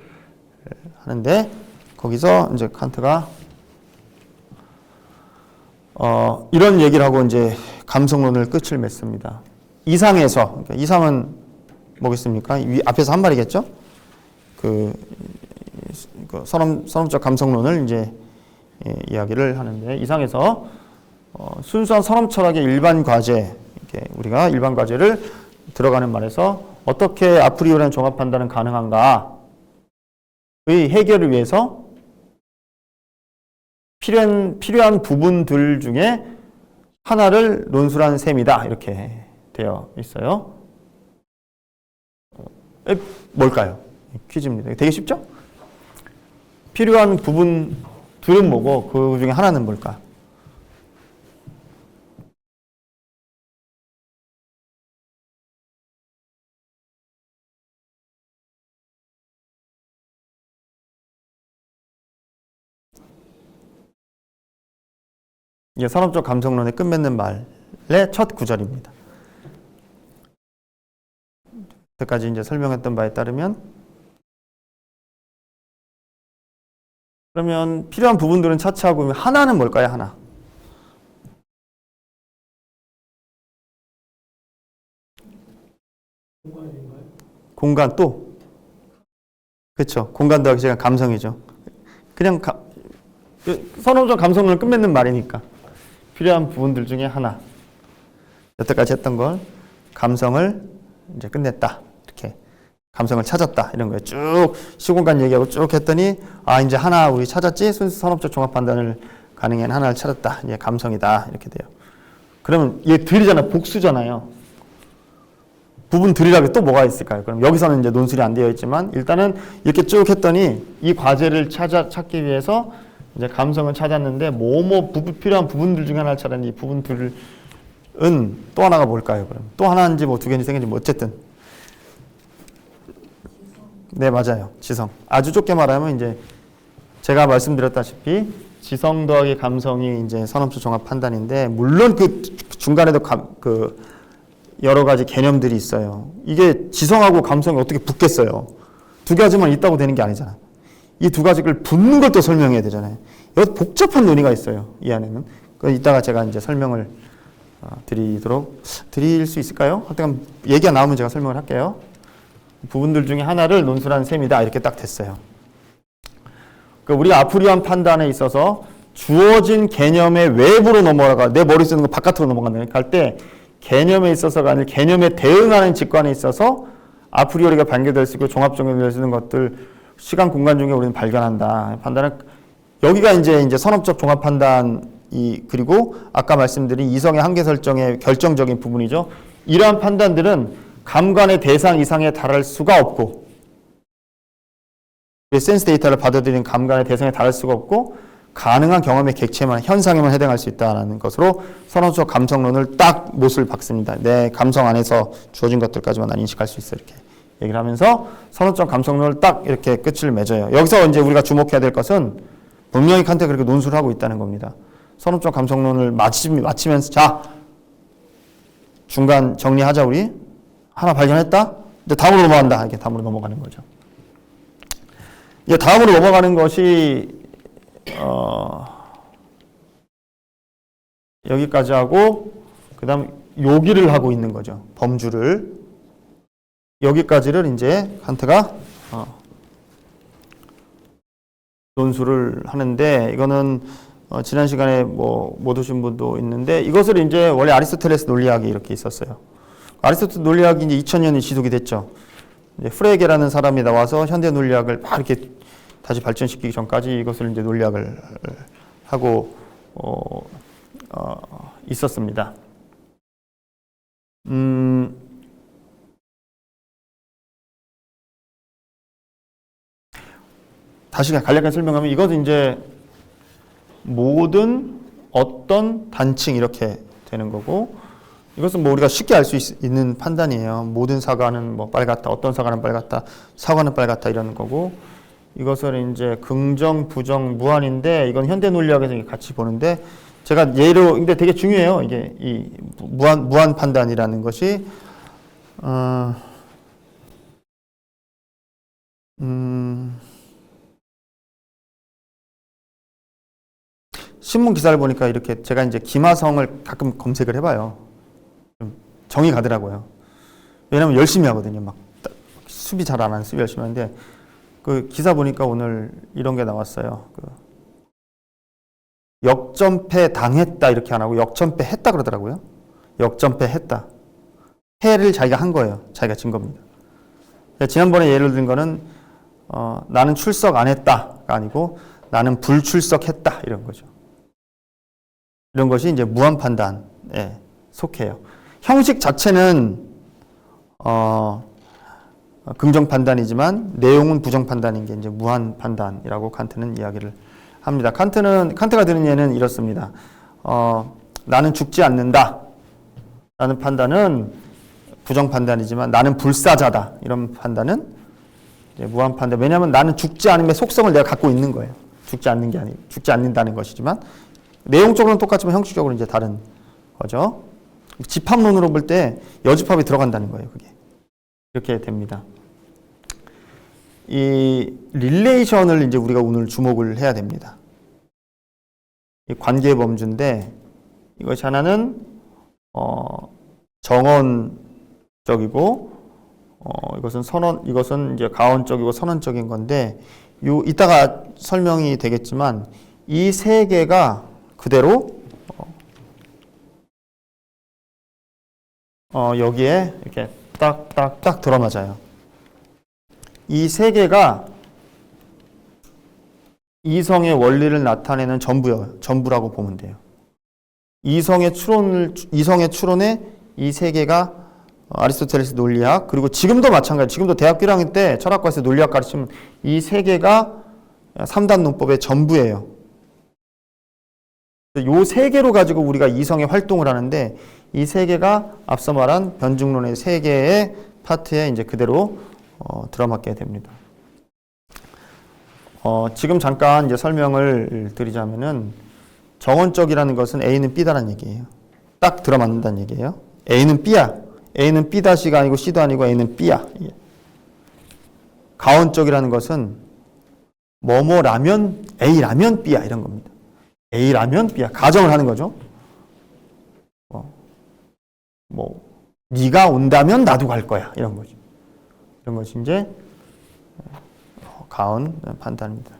하는데 거기서 이제 칸트가 이런 얘기를 하고 이제 감성론을 끝을 맺습니다. 이상에서 그러니까 이상은 뭐겠습니까? 앞에서 한 말이겠죠. 그 선언적 감성론을 이제 이야기를 하는데 이상에서 순수한 선언 철학의 일반 과제, 이렇게 우리가 일반 과제를 들어가는 말에서 어떻게 아프리오리한 종합 판단은 가능한가의 해결을 위해서 필요한 부분들 중에 하나를 논술한 셈이다. 이렇게 되어 있어요. 뭘까요? 퀴즈입니다. 되게 쉽죠? 필요한 부분들은 뭐고 그 중에 하나는 뭘까? 이게 산업적 감성론의 끝맺는 말의 첫 구절입니다. 여기까지 이제 설명했던 바에 따르면 그러면 필요한 부분들은 차치하고 하나는 뭘까요? 하나. 공간 또 그렇죠. 공간 더하기 시간 감성이죠. 그냥 선언적 감성론을 끝맺는 말이니까 필요한 부분들 중에 하나. 여태까지 했던 걸 감성을 이제 끝냈다. 이렇게 감성을 찾았다. 이런 거예요. 쭉 시공간 얘기하고 쭉 했더니 이제 하나 우리 찾았지? 순수 선업적 종합 판단을 가능한 하나를 찾았다. 이제 감성이다. 이렇게 돼요. 그러면 얘 들이잖아요. 복수잖아요. 부분 들이라고 또 뭐가 있을까요? 그럼 여기서는 이제 논술이 안 되어 있지만 일단은 이렇게 쭉 했더니 이 과제를 찾기 위해서 이제 감성을 찾았는데 필요한 부분들 중에 하나를 찾았는데 이 부분들은 또 하나가 뭘까요? 그럼 또 하나인지 뭐 두 개인지 세 개인지 뭐 어쨌든 네 맞아요. 지성. 아주 좁게 말하면 이제 제가 말씀드렸다시피 지성 더하기 감성이 이제 선업적 종합 판단인데 물론 그 중간에도 그 여러 가지 개념들이 있어요. 이게 지성하고 감성이 어떻게 붙겠어요? 두 가지만 있다고 되는 게 아니잖아. 이 두 가지를 붙는 걸 또 설명해야 되잖아요. 여기 복잡한 논의가 있어요. 이 안에는. 이따가 제가 이제 설명을 드릴 수 있을까요? 하여튼 얘기가 나오면 제가 설명을 할게요. 부분들 중에 하나를 논술한 셈이다. 이렇게 딱 됐어요. 그러니까 우리가 아프리안 판단에 있어서 주어진 개념의 외부로 넘어가 내 머릿속에 있는 거 바깥으로 넘어간다. 할 때 개념에 있어서가 아니라 개념에 대응하는 직관에 있어서 아프리오리가 발견될 수 있고 종합적으로 될 수 있는 것들 시간 공간 중에 우리는 발견한다. 판단은 여기가 이제 선업적 종합 판단이 그리고 아까 말씀드린 이성의 한계 설정의 결정적인 부분이죠. 이러한 판단들은 감관의 대상 이상에 달할 수가 없고 센스 데이터를 받아들이는 감관의 대상에 달할 수가 없고 가능한 경험의 객체만 현상에만 해당할 수 있다는 것으로 선언적 감성론을 딱 못을 박습니다. 내 감성 안에서 주어진 것들까지만 난 인식할 수 있어 이렇게 얘기를 하면서 선언적 감성론을 딱 이렇게 끝을 맺어요. 여기서 이제 우리가 주목해야 될 것은 분명히 칸트가 그렇게 논술을 하고 있다는 겁니다. 선언적 감성론을 마치면서 자 중간 정리하자 우리 하나 발견했다. 이제 다음으로 넘어간다. 이렇게 다음으로 넘어가는 거죠. 이제 다음으로 넘어가는 것이 여기까지 하고 그 다음 요기를 하고 있는 거죠. 범주를 여기까지를 이제 칸트가 논술을 하는데 이거는 지난 시간에 못 오신 분도 있는데 이것을 이제 원래 아리스토텔레스 논리학이 이렇게 있었어요. 아리스토텔레스 논리학이 이제 2000년이 지속이 됐죠. 이제 프레게라는 사람이 나와서 현대 논리학을 막 이렇게 다시 발전시키기 전까지 이것을 이제 논리학을 하고 있었습니다. 다시 간략하게 설명하면 이것은 이제 모든 어떤 단층 이렇게 되는 거고 이것은 우리가 쉽게 알 수 있는 판단이에요. 모든 사과는 빨갛다, 어떤 사과는 빨갛다, 사과는 빨갛다 이러는 거고 이것을 이제 긍정, 부정, 무한인데 이건 현대 논리학에서 같이 보는데 제가 예로 근데 되게 중요해요. 이게 이 무한 판단이라는 것이 신문 기사를 보니까 이렇게 제가 이제 김하성을 가끔 검색을 해봐요. 좀 정이 가더라고요. 왜냐면 열심히 하거든요. 막 수비 잘 안 하는 수비 열심히 하는데 그 기사 보니까 오늘 이런 게 나왔어요. 역전패 당했다 이렇게 안 하고 역전패 했다 그러더라고요. 역전패 했다. 패를 자기가 한 거예요. 자기가 진 겁니다. 지난번에 예를 든 거는 나는 출석 안 했다가 아니고 나는 불출석했다 이런 거죠. 이런 것이 이제 무한 판단에 속해요. 형식 자체는 긍정 판단이지만 내용은 부정 판단인 게 이제 무한 판단이라고 칸트는 이야기를 합니다. 칸트가 드는 예는 이렇습니다. 나는 죽지 않는다. 라는 판단은 부정 판단이지만 나는 불사자다. 이런 판단은 이제 무한 판단. 왜냐하면 나는 죽지 않음의 속성을 내가 갖고 있는 거예요. 죽지 않는 게 아니고 죽지 않는다는 것이지만 내용적으로는 똑같지만 형식적으로 이제 다른 거죠. 집합론으로 볼 때 여집합이 들어간다는 거예요. 그게 이렇게 됩니다. 이 릴레이션을 이제 우리가 오늘 주목을 해야 됩니다. 이 관계 범주인데 이것이 하나는 정언적이고 이것은 이제 가언적이고 선언적인 건데 이따가 설명이 되겠지만 이 세 개가 그대로 여기에 이렇게 딱딱딱 들어맞아요. 이 세 개가 이성의 원리를 나타내는 전부라고 보면 돼요. 이성의 추론에 이 세 개가 아리스토텔레스 논리학 그리고 지금도 마찬가지. 지금도 대학교 1학년 때 철학과에서 논리학 가르치면 이 세 개가 3단 논법의 전부예요. 이 세 개로 가지고 우리가 이성의 활동을 하는데 이 세 개가 앞서 말한 변증론의 세 개의 파트에 이제 그대로 들어맞게 됩니다. 지금 잠깐 이제 설명을 드리자면은 정언적이라는 것은 A는 B다라는 얘기예요. 딱 들어맞는다는 얘기예요. A는 B야. A는 B-가 아니고 C도 아니고 A는 B야. 가언적이라는 것은 뭐뭐라면 A라면 B야 이런 겁니다. A라면 B야. 가정을 하는 거죠. 네가 온다면 나도 갈 거야 이런 거죠. 이런 것이 이제 가언 판단입니다.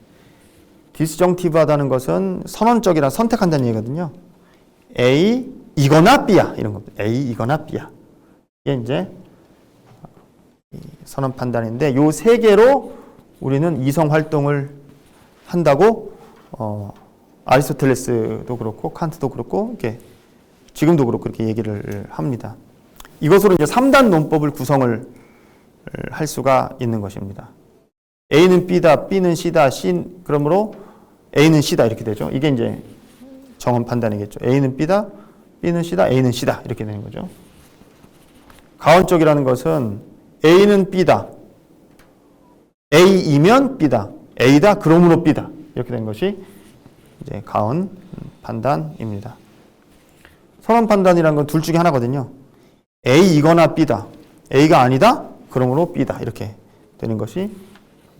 디스정티브하다는 것은 선언적이라 선택한다는 얘기거든요. A 이거나 B야 이런 겁니다. A 이거나 B야. 이게 이제 선언 판단인데 요 세 개로 우리는 이성 활동을 한다고 아리스토텔레스도 그렇고 칸트도 그렇고 이렇게 지금도 그렇고 그렇게 얘기를 합니다. 이것으로 이제 3단 논법을 구성을 할 수가 있는 것입니다. A는 B다, B는 C다, C 그러므로 A는 C다 이렇게 되죠. 이게 이제 정언 판단이겠죠. A는 B다, B는 C다, A는 C다 이렇게 되는 거죠. 가언적이라는 것은 A는 B다, A이면 B다, A다 그러므로 B다 이렇게 된 것이 이제 가언 판단입니다. 선언 판단이라는 건 둘 중에 하나거든요. A이거나 B다, A가 아니다 그러므로 B다 이렇게 되는 것이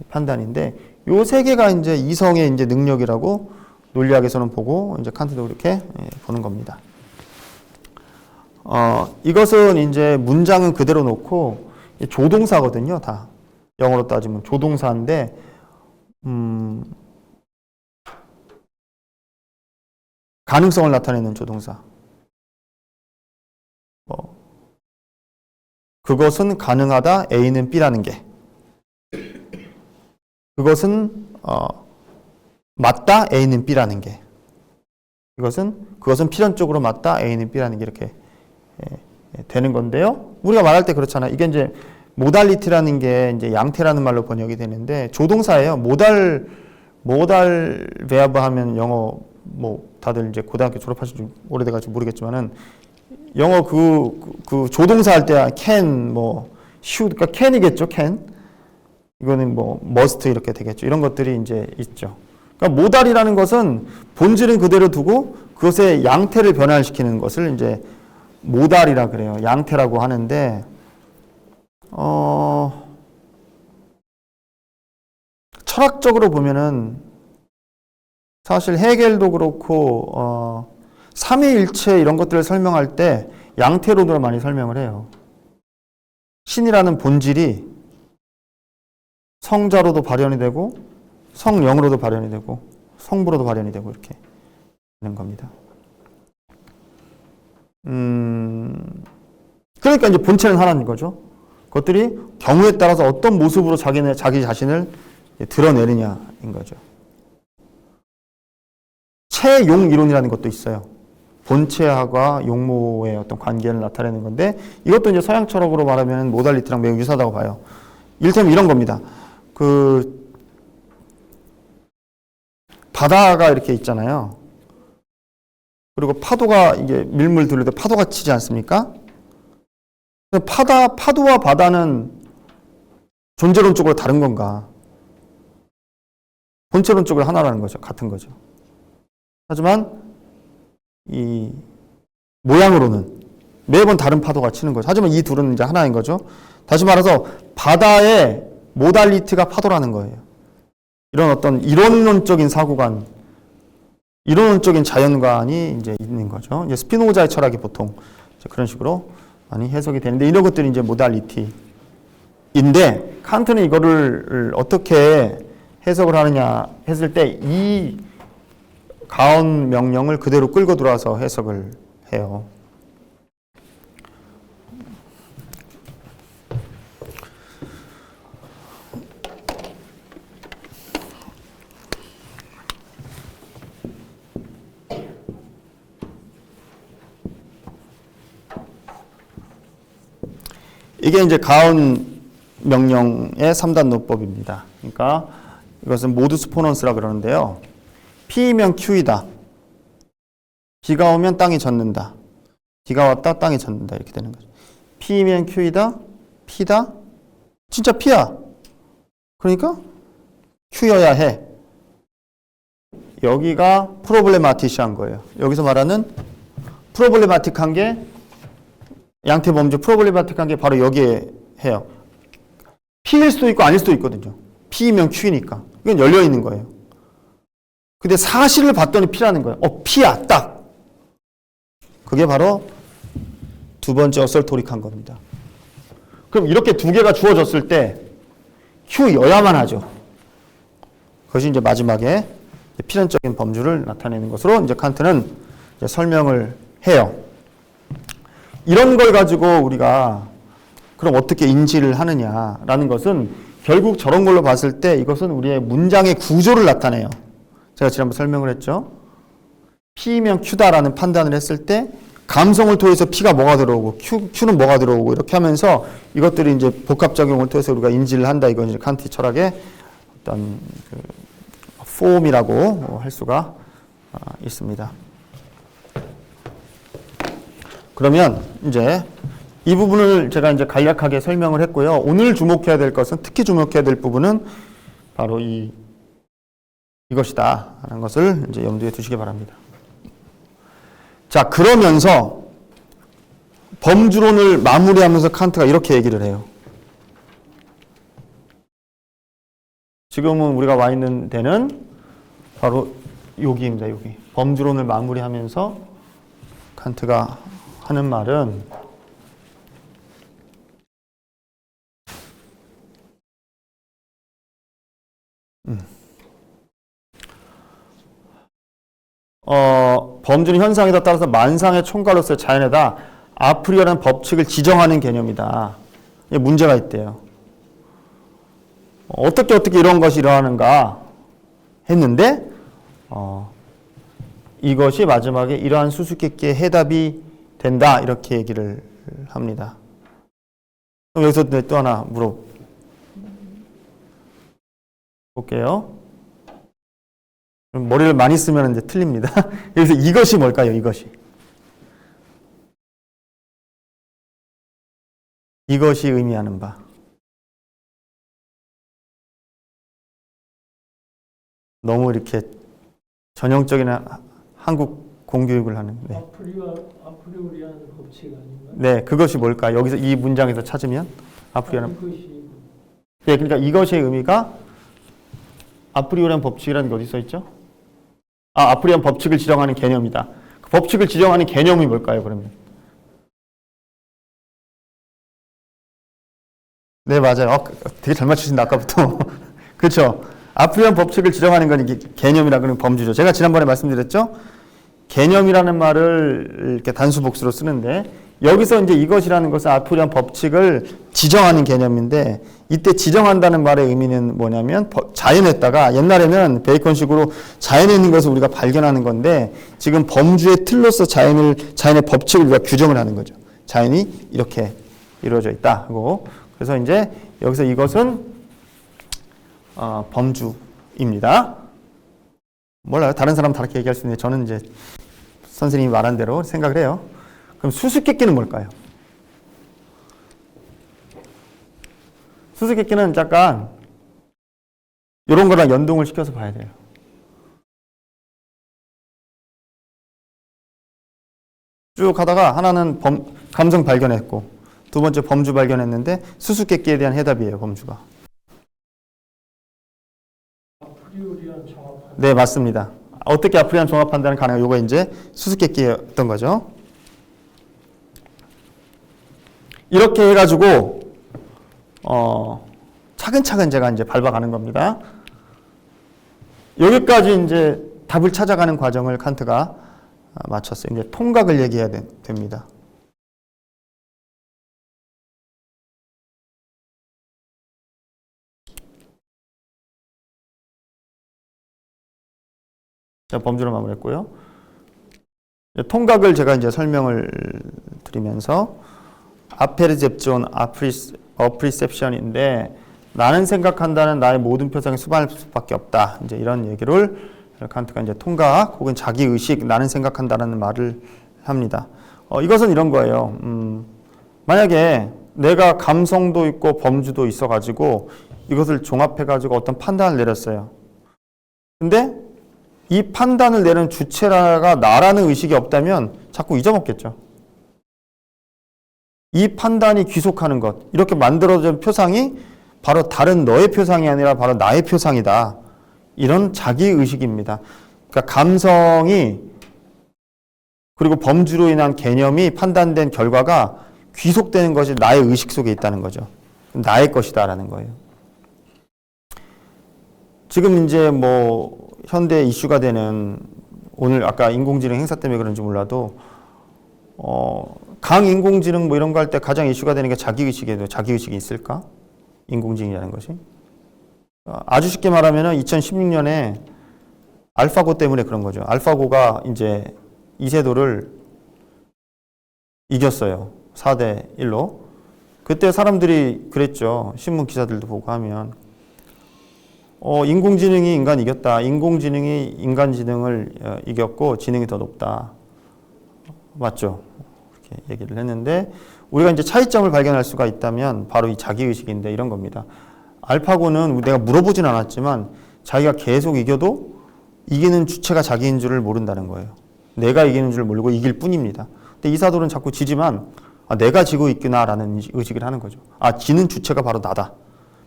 판단인데 요 세 개가 이제 이성의 이제 능력이라고 논리학에서는 보고 이제 칸트도 그렇게 보는 겁니다. 이것은 이제 문장은 그대로 놓고 조동사거든요, 다. 영어로 따지면 조동사인데 가능성을 나타내는 조동사. 그것은 가능하다 A는 B라는 게. 그것은 맞다 A는 B라는 게. 그것은 필연적으로 맞다 A는 B라는 게 이렇게 되는 건데요. 우리가 말할 때 그렇잖아요. 이게 이제 모달리티라는 게 이제 양태라는 말로 번역이 되는데 조동사예요. 모달 베어브 하면 영어 뭐 다들 이제 고등학교 졸업하신 지 오래돼가지고 모르겠지만은 영어 그 조동사 할 때 can 뭐 should 그러니까 can이겠죠. can 이거는 뭐 must 이렇게 되겠죠. 이런 것들이 이제 있죠. 그러니까 모달이라는 것은 본질은 그대로 두고 그것의 양태를 변화시키는 것을 이제 모달이라 그래요. 양태라고 하는데 철학적으로 보면은 사실 헤겔도 그렇고 삼위일체 이런 것들을 설명할 때 양태로도 많이 설명을 해요. 신이라는 본질이 성자로도 발현이 되고 성령으로도 발현이 되고 성부로도 발현이 되고 이렇게 되는 겁니다. 그러니까 이제 본체는 하나인 거죠. 그것들이 경우에 따라서 어떤 모습으로 자기 자신을 드러내느냐인 거죠. 체용 이론이라는 것도 있어요. 본체와 용모의 어떤 관계를 나타내는 건데 이것도 이제 서양 철학으로 말하면 모달리티랑 매우 유사하다고 봐요. 이를테면 이런 겁니다. 그 바다가 이렇게 있잖아요. 그리고 파도가 이게 밀물 들을 때 파도가 치지 않습니까? 파도와 바다는 존재론적으로 다른 건가? 본체론적으로 하나라는 거죠. 같은 거죠. 하지만 이 모양으로는 매번 다른 파도가 치는 거죠. 하지만 이 둘은 이제 하나인 거죠. 다시 말해서 바다의 모달리티가 파도라는 거예요. 이런 어떤 이론론적인 사고관, 이론론적인 자연관이 이제 있는 거죠. 이제 스피노자의 철학이 보통 이제 그런 식으로 많이 해석이 되는데 이런 것들이 이제 모달리티인데 칸트는 이거를 어떻게 해석을 하느냐 했을 때 이 가언 명령을 그대로 끌고 들어와서 해석을 해요. 이게 이제 가언 명령의 3단 논법입니다. 그러니까 이것은 모두스 포넌스라 그러는데요. P이면 Q이다. 비가 오면 땅이 젖는다. 비가 왔다 땅이 젖는다. 이렇게 되는 거죠. P이면 Q이다. P다. 진짜 P야. 그러니까 Q여야 해. 여기가 프로블레마티시한 거예요. 여기서 말하는 프로블레마틱한 게 양태 범주 프로블레마틱한 게 바로 여기에 해요. P일 수도 있고 아닐 수도 있거든요. P이면 Q니까. 이건 열려 있는 거예요. 근데 사실을 봤더니 P라는 거예요. P야, 딱. 그게 바로 두 번째 어설토릭한 겁니다. 그럼 이렇게 두 개가 주어졌을 때 Q여야만 하죠. 그것이 이제 마지막에 필연적인 범주를 나타내는 것으로 이제 칸트는 이제 설명을 해요. 이런 걸 가지고 우리가 그럼 어떻게 인지를 하느냐라는 것은 결국 저런 걸로 봤을 때 이것은 우리의 문장의 구조를 나타내요. 제가 지난번 설명을 했죠. P면 Q다라는 판단을 했을 때 감성을 통해서 P가 뭐가 들어오고 Q는 뭐가 들어오고 이렇게 하면서 이것들이 이제 복합작용을 통해서 우리가 인지를 한다. 이건 이제 칸트 철학의 어떤 그 폼이라고 할 수가 있습니다. 그러면 이제 이 부분을 제가 이제 간략하게 설명을 했고요. 오늘 주목해야 될 것은 특히 주목해야 될 부분은 바로 이것이다 하는 것을 이제 염두에 두시기 바랍니다. 자, 그러면서 범주론을 마무리하면서 칸트가 이렇게 얘기를 해요. 지금은 우리가 와 있는 데는 바로 여기입니다. 여기. 범주론을 마무리하면서 칸트가 하는 말은 범주는 현상이다 따라서 만상의 총괄로서의 자연에다 아프리어라는 법칙을 지정하는 개념이다. 이게 문제가 있대요. 어떻게 이런 것이 일어나는가 했는데 이것이 마지막에 이러한 수수께끼의 해답이 된다 이렇게 얘기를 합니다. 그럼 여기서 또 하나 물어볼게요. 머리를 많이 쓰면 이제 틀립니다. 여기서 이것이 뭘까요? 이것이 의미하는 바. 너무 이렇게 전형적인 한국 공교육을 하는. 네. 아프리오리안 법칙 아닌가요? 네, 그것이 뭘까? 여기서 이 문장에서 찾으면 아프리오리안. 네, 그러니까 이것의 의미가 아프리오리안 법칙이라는 게 어디 써 있죠? 아프리오리안 법칙을 지정하는 개념이다. 그 법칙을 지정하는 개념이 뭘까요? 그러면? 네, 맞아요. 되게 잘 맞추신다 아까부터. 그렇죠. 아프리오리안 법칙을 지정하는 건 이게 개념이라는 범주죠. 제가 지난번에 말씀드렸죠. 개념이라는 말을 이렇게 단수 복수로 쓰는데 여기서 이제 이것이라는 것은 아프리오리안 법칙을 지정하는 개념인데 이때 지정한다는 말의 의미는 뭐냐면 자연에다가 옛날에는 베이컨식으로 자연에 있는 것을 우리가 발견하는 건데 지금 범주의 틀로서 자연의 법칙을 우리가 규정을 하는 거죠. 자연이 이렇게 이루어져 있다 하고 그래서 이제 여기서 이것은 범주입니다. 몰라요. 다른 사람은 다르게 얘기할 수 있는데 저는 이제 선생님이 말한 대로 생각을 해요. 그럼 수수께끼는 뭘까요? 수수께끼는 약간 이런 거랑 연동을 시켜서 봐야 돼요. 쭉 하다가 하나는 감성 발견했고 두 번째 범주 발견했는데 수수께끼에 대한 해답이에요. 범주가. 아프리오리안 종합 판단. 네, 맞습니다. 어떻게 아프리안 종합 판단을 가능해요? 요거 이제 수수께끼였던 거죠. 이렇게 해가지고 차근차근 제가 이제 밟아가는 겁니다. 여기까지 이제 답을 찾아가는 과정을 칸트가 마쳤어요. 이제 통각을 얘기해야 됩니다. 자, 범주로 마무리했고요. 통각을 제가 이제 설명을 드리면서 아페르셉션, 어프리셉션인데 나는 생각한다는 나의 모든 표상이 수반할 수밖에 없다. 이제 이런 얘기를 칸트가 이제 통각 혹은 자기 의식, 나는 생각한다라는 말을 합니다. 이것은 이런 거예요. 만약에 내가 감성도 있고 범주도 있어가지고 이것을 종합해가지고 어떤 판단을 내렸어요. 근데 이 판단을 내는 주체가 나라는 의식이 없다면 자꾸 잊어먹겠죠. 이 판단이 귀속하는 것, 이렇게 만들어진 표상이 바로 다른 너의 표상이 아니라 바로 나의 표상이다. 이런 자기의식입니다. 그러니까 감성이 그리고 범주로 인한 개념이 판단된 결과가 귀속되는 것이 나의 의식 속에 있다는 거죠. 나의 것이다라는 거예요. 지금 이제 뭐 현대 이슈가 되는 오늘 아까 인공지능 행사 때문에 그런지 몰라도 강인공지능 뭐 이런 거 할 때 가장 이슈가 되는 게 자기의식이에요. 자기의식이 있을까? 인공지능이라는 것이. 아주 쉽게 말하면 2016년에 알파고 때문에 그런 거죠. 알파고가 이제 이세돌을 이겼어요. 4대 1로. 그때 사람들이 그랬죠. 신문 기사들도 보고 하면. 인공지능이 인간 이겼다. 인공지능이 인간지능을 이겼고 지능이 더 높다. 맞죠? 그렇게 얘기를 했는데 우리가 이제 차이점을 발견할 수가 있다면 바로 이 자기의식인데 이런 겁니다. 알파고는 내가 물어보진 않았지만 자기가 계속 이겨도 이기는 주체가 자기인 줄을 모른다는 거예요. 내가 이기는 줄 모르고 이길 뿐입니다. 근데 이사돌은 자꾸 지지만 내가 지고 있구나라는 의식을 하는 거죠. 지는 주체가 바로 나다.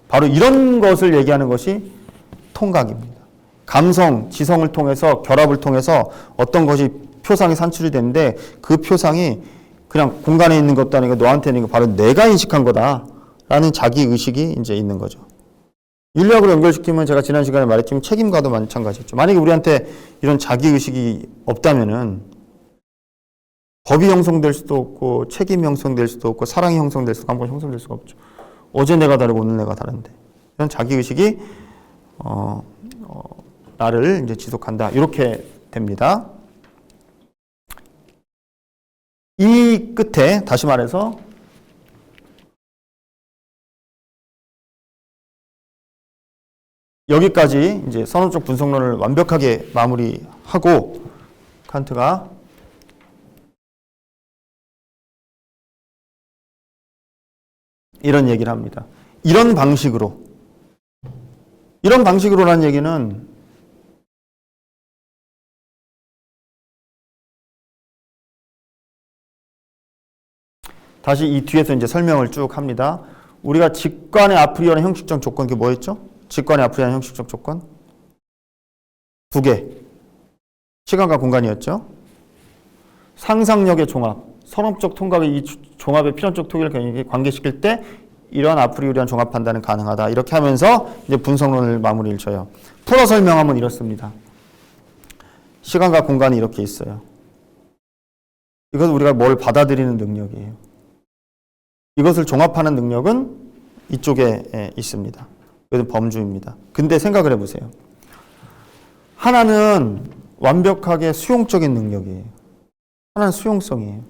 바로 이런 것을 얘기하는 것이 통각입니다. 감성, 지성을 통해서 결합을 통해서 어떤 것이 표상이 산출이 되는데 그 표상이 그냥 공간에 있는 것도 아니고 너한테 있는 거 바로 내가 인식한 거다라는 자기 의식이 이제 있는 거죠. 인류학으로 연결시키면 제가 지난 시간에 말했지만 책임과도 마찬가지였죠. 만약에 우리한테 이런 자기 의식이 없다면은 법이 형성될 수도 없고 책임이 형성될 수도 없고 사랑이 형성될 수가 한 번 형성될 수가 없죠. 어제 내가 다르고 오늘 내가 다른데 이런 자기 의식이 나를 이제 지속한다 이렇게 됩니다. 이 끝에 다시 말해서 여기까지 이제 선언적 분석론을 완벽하게 마무리하고 칸트가 이런 얘기를 합니다. 이런 방식으로라는 얘기는 다시 이 뒤에서 이제 설명을 쭉 합니다. 우리가 직관의 아프리어는 형식적 조건, 그게 뭐였죠? 직관의 아프리어는 형식적 조건? 두 개. 시간과 공간이었죠. 상상력의 종합, 선업적 통각의 이 종합의 필연적 토기를 관계시킬 때 이러한 아프리오리한 종합 판단은 가능하다. 이렇게 하면서 이제 분석론을 마무리를 쳐요. 풀어 설명하면 이렇습니다. 시간과 공간이 이렇게 있어요. 이것은 우리가 뭘 받아들이는 능력이에요. 이것을 종합하는 능력은 이쪽에 있습니다. 이것은 범주입니다. 근데 생각을 해보세요. 하나는 완벽하게 수용적인 능력이에요. 하나는 수용성이에요.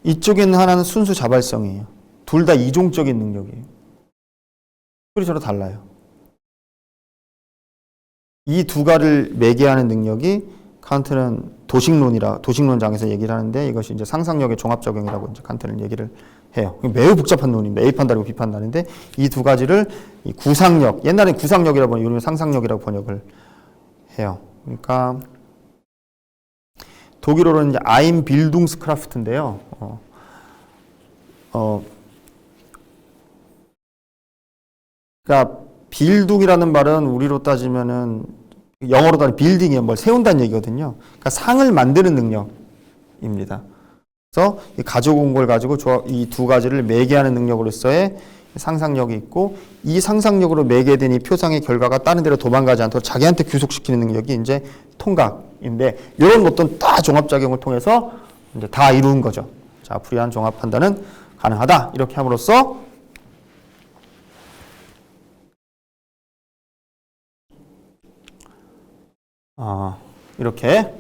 이쪽에 있는 하나는 순수 자발성이에요. 둘 다 이종적인 능력이에요. 둘이 서로 달라요. 이 두 가지를 매개하는 능력이 칸트는 도식론장에서 얘기를 하는데 이것이 이제 상상력의 종합적용이라고 이제 칸트는 얘기를 해요. 매우 복잡한 논입니다. A판다르고 B판다른데 이 두 가지를 이 구상력, 옛날엔 구상력이라고 하면 요즘은 상상력이라고 번역을 해요. 그러니까 독일어로는 이제 Einbildungskraft인데요. 그러니까 빌둥이라는 말은 우리로 따지면은 영어로 따지면 빌딩이에요. 뭘 세운다는 얘기거든요. 그러니까 상을 만드는 능력입니다. 그래서 가져온 걸 가지고 이 두 가지를 매개하는 능력으로서의 상상력이 있고 이 상상력으로 매개된 이 표상의 결과가 다른 데로 도망가지 않도록 자기한테 규속시키는 능력이 이제 통각인데 이런 것들은 다 종합작용을 통해서 이제 다 이루는 거죠. 자, 불이한 종합 판단은 가능하다. 이렇게 함으로써 이렇게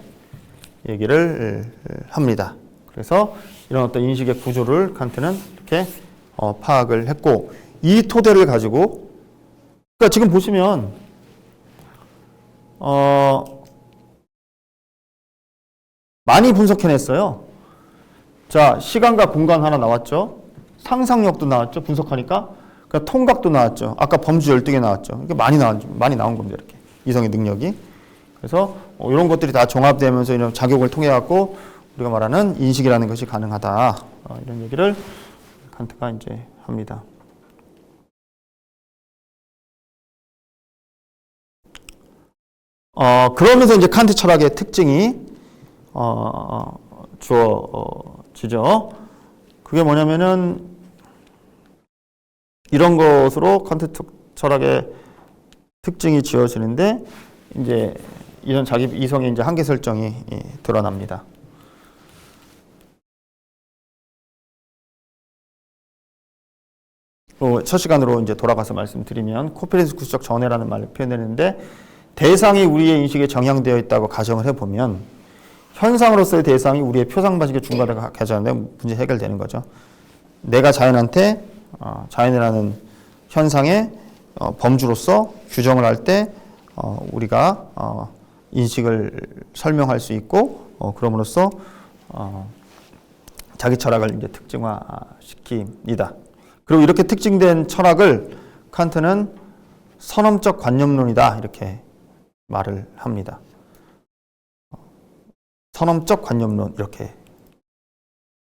얘기를 합니다. 그래서 이런 어떤 인식의 구조를 칸트는 이렇게 파악을 했고 이 토대를 가지고 그러니까 지금 보시면 많이 분석해냈어요. 자, 시간과 공간 하나 나왔죠. 상상력도 나왔죠. 분석하니까. 그러니까 통각도 나왔죠. 아까 범주 12개 나왔죠. 이게 많이 나온 겁니다. 이렇게 이성의 능력이. 그래서 이런 것들이 다 종합되면서 이런 작용을 통해 갖고 우리가 말하는 인식이라는 것이 가능하다. 이런 얘기를 칸트가 이제 합니다. 그러면서 이제 칸트 철학의 특징이 주어지죠. 그게 뭐냐면은 이런 것으로 칸트 철학의 특징이 지어지는데 이제 이런 자기 이성의 이제 한계 설정이 드러납니다. 첫 시간으로 이제 돌아가서 말씀드리면 코페르니쿠스적 전해라는 말을 표현했는데 대상이 우리의 인식에 정향되어 있다고 가정을 해보면 현상으로서의 대상이 우리의 표상 방식에 중과되게 하자는데 문제 해결되는 거죠. 내가 자연한테 자연이라는 현상의 범주로서 규정을 할 때 우리가 인식을 설명할 수 있고 그럼으로써 자기 철학을 이제 특징화시킵니다. 그리고 이렇게 특징된 철학을 칸트는 선험적 관념론이다 이렇게 말을 합니다. 선험적 관념론 이렇게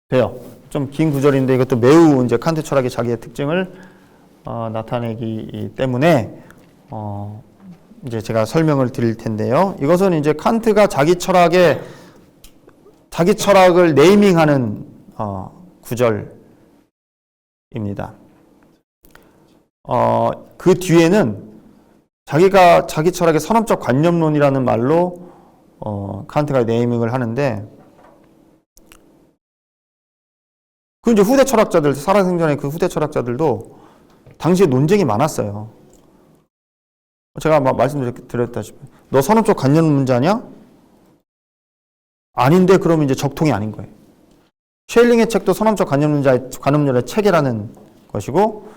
돼요. 좀 긴 구절인데 이것도 매우 이제 칸트 철학의 자기의 특징을 나타내기 때문에 이제 제가 설명을 드릴 텐데요. 이것은 이제 칸트가 자기 철학을 네이밍하는 구절입니다. 그 뒤에는 자기가 자기 철학의 선험적 관념론이라는 말로 칸트가 네이밍을 하는데 그 이제 후대 철학자들 살아생전에 그 후대 철학자들도 당시에 논쟁이 많았어요. 제가 말씀드렸다시피 너 선험적 관념론자냐? 아닌데 그러면 이제 적통이 아닌 거예요. 쉐일링의 책도 선험적 관념론자의 체계라는 것이고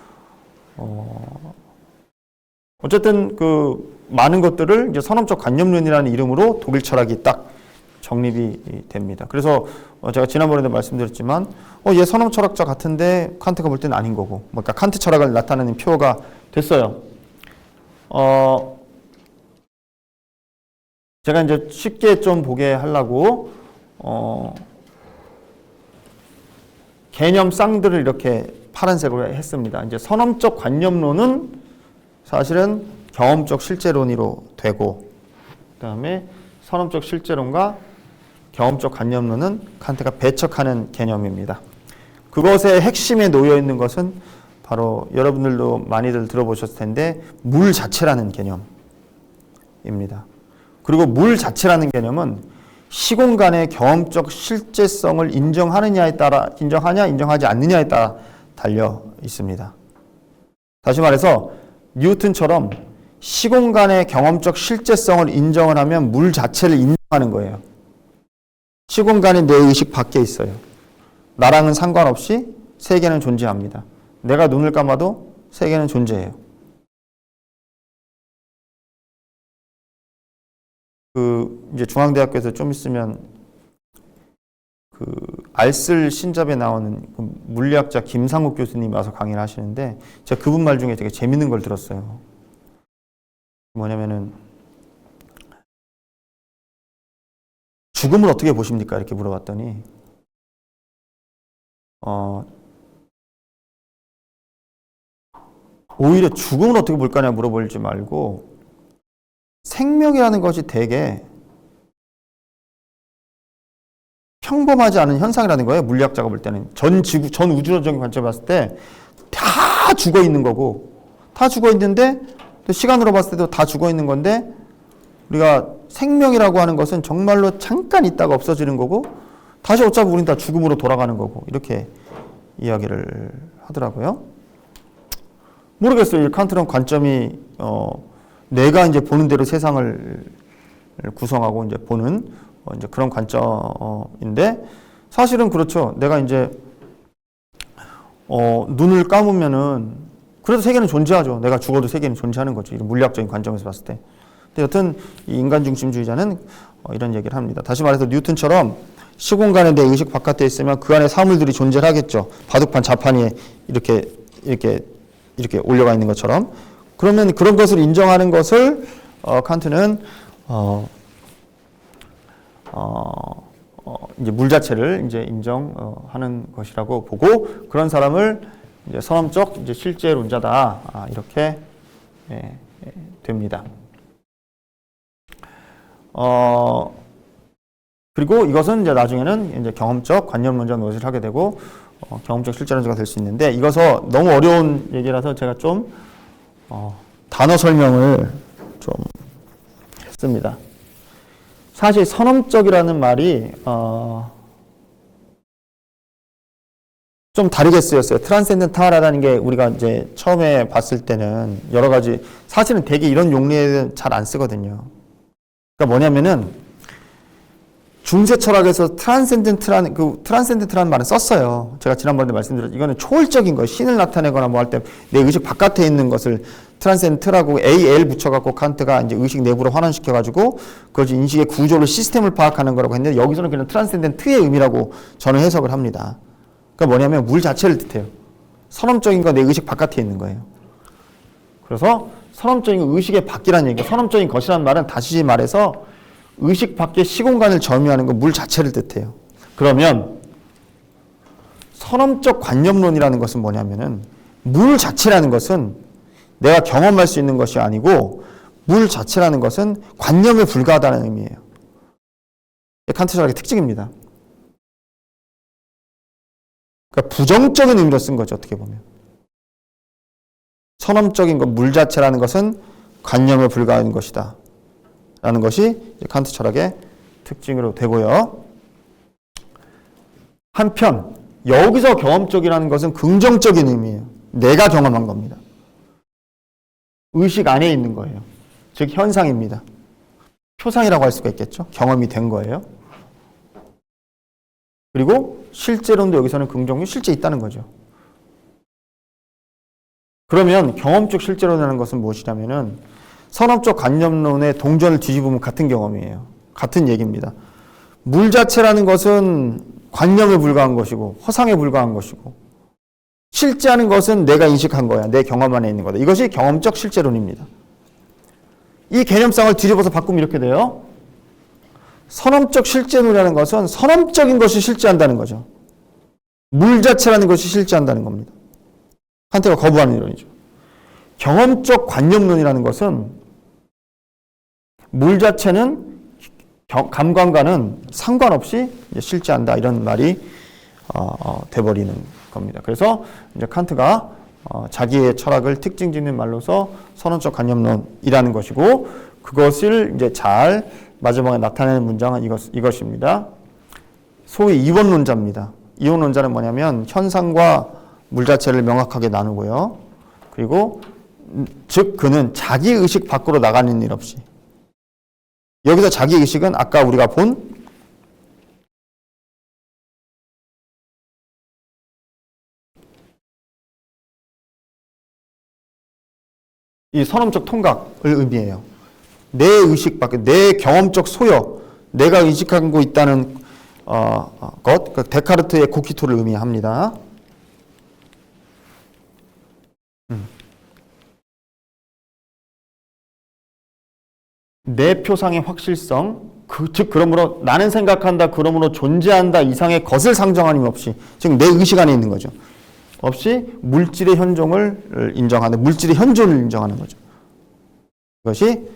어쨌든 그 많은 것들을 이제 선험적 관념론이라는 이름으로 독일 철학이 딱 정립이 됩니다. 그래서 제가 지난번에도 말씀드렸지만 얘 선험 철학자 같은데 칸트가 볼 때는 아닌 거고 그러니까 칸트 철학을 나타내는 표가 됐어요. 제가 이제 쉽게 좀 보게 하려고 개념 쌍들을 이렇게 파란색으로 했습니다. 이제 선험적 관념론은 사실은 경험적 실제론으로 되고 그다음에 선험적 실제론과 경험적 관념론은 칸트가 배척하는 개념입니다. 그것의 핵심에 놓여 있는 것은 바로 여러분들도 많이들 들어보셨을 텐데 물 자체라는 개념입니다. 그리고 물 자체라는 개념은 시공간의 경험적 실제성을 인정하느냐에 따라 인정하지 않느냐에 따라 달려 있습니다. 다시 말해서 뉴턴처럼 시공간의 경험적 실제성을 인정을 하면 물 자체를 인정하는 거예요. 시공간이 내 의식 밖에 있어요. 나랑은 상관없이 세계는 존재합니다. 내가 눈을 감아도 세계는 존재해요. 이제 중앙대학교에서 좀 있으면 알쓸 신잡에 나오는 물리학자 김상욱 교수님이 와서 강의를 하시는데 제가 그분 말 중에 되게 재밌는 걸 들었어요. 뭐냐면은 죽음을 어떻게 보십니까? 이렇게 물어봤더니 오히려 죽음을 어떻게 볼 거냐 물어보지 말고 생명이라는 것이 되게 평범하지 않은 현상이라는 거예요. 물리학자가 볼 때는 전 우주론적인 관점을 봤을 때 다 죽어 있는 거고 다 죽어 있는데 또 시간으로 봤을 때도 다 죽어 있는 건데 우리가 생명이라고 하는 것은 정말로 잠깐 있다가 없어지는 거고 다시 어차피 우린 다 죽음으로 돌아가는 거고 이렇게 이야기를 하더라고요. 모르겠어요. 이 칸트론 관점이 내가 이제 보는 대로 세상을 구성하고 이제 보는 이제 그런 관점인데 사실은 그렇죠. 내가 이제 눈을 감으면은 그래도 세계는 존재하죠. 내가 죽어도 세계는 존재하는 거죠. 이런 물리학적인 관점에서 봤을 때. 근데 여튼 이 인간 중심주의자는 이런 얘기를 합니다. 다시 말해서 뉴턴처럼 시공간에 내 의식 바깥에 있으면 그 안에 사물들이 존재하겠죠. 바둑판 자판이 이렇게 올려가 있는 것처럼. 그러면 그런 것을 인정하는 것을 칸트는 이제 물 자체를 이제 인정하는 것이라고 보고 그런 사람을 이제 선험적 이제 실제론자다 이렇게 됩니다. 그리고 이것은 이제 나중에는 이제 경험적 관념론자 노릇을 하게 되고 경험적 실제론자가 될 수 있는데 이것은 너무 어려운 얘기라서 제가 좀 단어 설명을 좀 했습니다. 사실 선험적이라는 말이 좀 다르게 쓰였어요. 트랜센덴탈하다는 게 우리가 이제 처음에 봤을 때는 여러 가지, 사실은 되게 이런 용례에 잘 안 쓰거든요. 그러니까 뭐냐면은 중세 철학에서 트랜센덴트라는 말을 썼어요. 제가 지난번에 말씀드렸죠. 이거는 초월적인 거예요. 신을 나타내거나 뭐 할 때 내 의식 바깥에 있는 것을 트랜센트라고 AL 붙여갖고 칸트가 이제 의식 내부로 환원시켜가지고 그것이 인식의 구조를 시스템을 파악하는 거라고 했는데 여기서는 그냥 트랜센덴트의 의미라고 저는 해석을 합니다. 그러니까 뭐냐면 물 자체를 뜻해요. 선험적인 거 내 의식 바깥에 있는 거예요. 그래서 선험적인 거 의식의 밖이라는 얘기가, 선험적인 것이라는 말은 다시 말해서 의식 밖의 시공간을 점유하는 거 물 자체를 뜻해요. 그러면 선험적 관념론이라는 것은 뭐냐면은 물 자체라는 것은 내가 경험할 수 있는 것이 아니고 물 자체라는 것은 관념에 불과하다는 의미예요. 칸트 철학의 특징입니다. 그러니까 부정적인 의미로 쓴 거죠. 어떻게 보면. 선험적인 것, 물 자체라는 것은 관념에 불과한 것이다 라는 것이 칸트 철학의 특징으로 되고요. 한편 여기서 경험적이라는 것은 긍정적인 의미예요. 내가 경험한 겁니다. 의식 안에 있는 거예요. 즉 현상입니다. 표상이라고 할 수가 있겠죠. 경험이 된 거예요. 그리고 실제론도 여기서는 긍정이 실제 있다는 거죠. 그러면 경험적 실제론이라는 것은 무엇이냐면은 선험적 관념론의 동전을 뒤집으면 같은 경험이에요. 같은 얘기입니다. 물 자체라는 것은 관념에 불과한 것이고 허상에 불과한 것이고 실제하는 것은 내가 인식한 거야. 내 경험 안에 있는 거다. 이것이 경험적 실제론입니다. 이 개념상을 뒤집어서 바꾸면 이렇게 돼요. 선험적 실제론이라는 것은 선험적인 것이 실제한다는 거죠. 물 자체라는 것이 실제한다는 겁니다. 칸트가 거부하는 이론이죠. 경험적 관념론이라는 것은 물 자체는 감관과는 상관없이 실제한다 이런 말이 돼버리는 겁니다. 그래서 이제 칸트가 자기의 철학을 특징 짓는 말로서 선언적 관념론이라는 것이고 그것을 이제 잘 마지막에 나타내는 문장은 이것입니다. 소위 이원론자입니다. 이원론자는 뭐냐면 현상과 물 자체를 명확하게 나누고요. 그리고 즉 그는 자기 의식 밖으로 나가는 일 없이 여기서 자기 의식은 아까 우리가 본 이 선험적 통각을 의미해요. 내 의식 밖에, 내 경험적 소여, 내가 의식하고 있다는 것, 그 데카르트의 코키토를 의미합니다. 내 표상의 확실성, 즉 그러므로 나는 생각한다, 그러므로 존재한다 이상의 것을 상정하는 없이, 즉 내 의식 안에 있는 거죠. 없이 물질의 현존을 인정하는, 물질의 현존을 인정하는 거죠. 이것이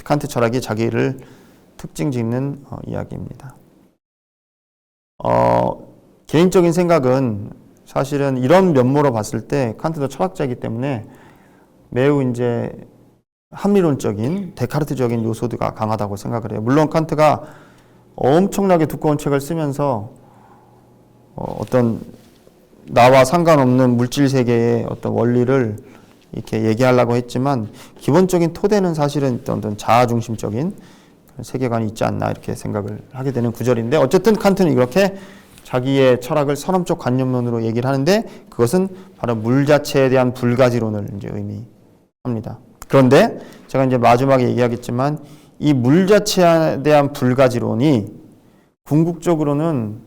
칸트 철학이 자기를 특징 짓는 이야기입니다. 개인적인 생각은 사실은 이런 면모로 봤을 때 칸트도 철학자이기 때문에 매우 이제 합리론적인 데카르트적인 요소가 강하다고 생각을 해요. 물론 칸트가 엄청나게 두꺼운 책을 쓰면서 어떤 나와 상관없는 물질 세계의 어떤 원리를 이렇게 얘기하려고 했지만 기본적인 토대는 사실은 어떤 자아 중심적인 세계관이 있지 않나 이렇게 생각을 하게 되는 구절인데 어쨌든 칸트는 이렇게 자기의 철학을 선험적 관념론으로 얘기를 하는데 그것은 바로 물 자체에 대한 불가지론을 이제 의미합니다. 그런데 제가 이제 마지막에 얘기하겠지만 이 물 자체에 대한 불가지론이 궁극적으로는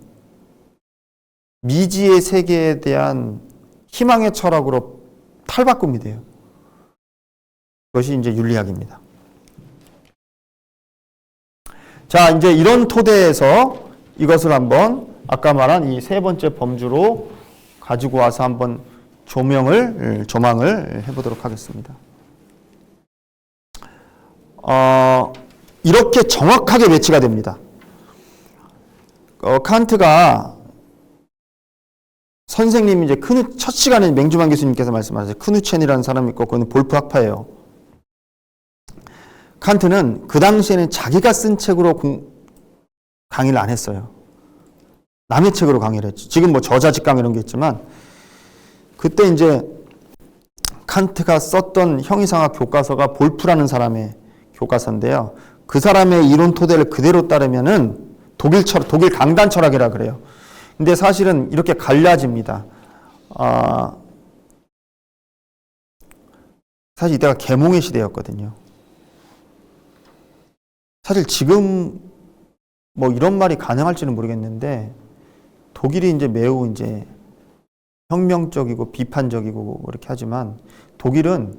미지의 세계에 대한 희망의 철학으로 탈바꿈이 돼요. 그것이 이제 윤리학입니다. 자, 이제 이런 토대에서 이것을 한번 아까 말한 이 세 번째 범주로 가지고 와서 한번 조망을 해보도록 하겠습니다. 이렇게 정확하게 매치가 됩니다. 칸트가 선생님이 이제 첫 시간에 맹주만 교수님께서 말씀하셨어요. 크누첸이라는 사람이 있고 그는 볼프 학파예요. 칸트는 그 당시에는 자기가 쓴 책으로 강의를 안 했어요. 남의 책으로 강의를 했지. 지금 뭐 저자직 강의 이런 게 있지만 그때 이제 칸트가 썼던 형이상학 교과서가 볼프라는 사람의 교과서인데요. 그 사람의 이론 토대를 그대로 따르면은 독일 강단 철학이라 그래요. 근데 사실은 이렇게 갈라집니다. 사실 이때가 계몽의 시대였거든요. 사실 지금 뭐 이런 말이 가능할지는 모르겠는데 독일이 이제 매우 이제 혁명적이고 비판적이고 이렇게 하지만 독일은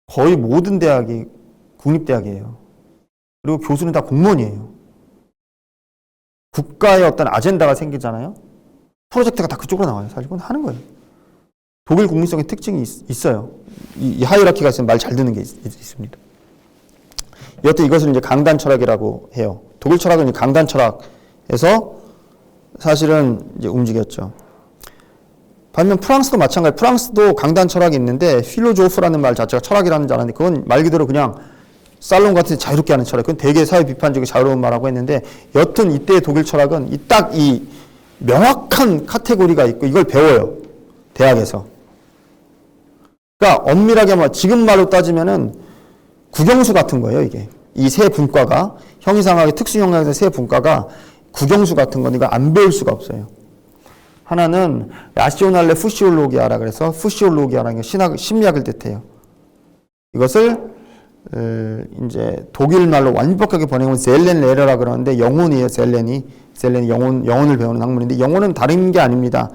거의 모든 대학이 국립대학이에요. 그리고 교수는 다 공무원이에요. 국가의 어떤 아젠다가 생기잖아요. 프로젝트가 다 그쪽으로 나와요. 사실 그건 하는 거예요. 독일 국민성의 특징이 있어요. 이 하이라키가 있으면 말 잘 듣는 게 있습니다. 여튼 이것을 이제 강단 철학이라고 해요. 독일 철학은 강단 철학에서 사실은 이제 움직였죠. 반면 프랑스도 마찬가지. 프랑스도 강단 철학이 있는데 필로조프라는 말 자체가 철학이라는 줄 알았는데 그건 말 그대로 그냥 살롱 같은 자유롭게 하는 철학. 그건 되게 사회 비판적이고 자유로운 말하고 했는데 여튼 이때의 독일 철학은 딱 이 명확한 카테고리가 있고 이걸 배워요. 대학에서. 그러니까 엄밀하게 말 지금 말로 따지면은 국영수 같은 거예요, 이게. 이 세 분과가 형이상학의 특수형학에서 세 분과가 국영수 같은 건 이거 안 배울 수가 없어요. 하나는 라시오날레 푸시올로기아라 그래서 푸시올로기아라는 게 심리학을 뜻해요. 이것을 이제 독일 말로 완벽하게 번역하면 셀렌레러라 그러는데 영혼이에요. 셀렌이 영혼을 배우는 학문인데 영혼은 다른 게 아닙니다.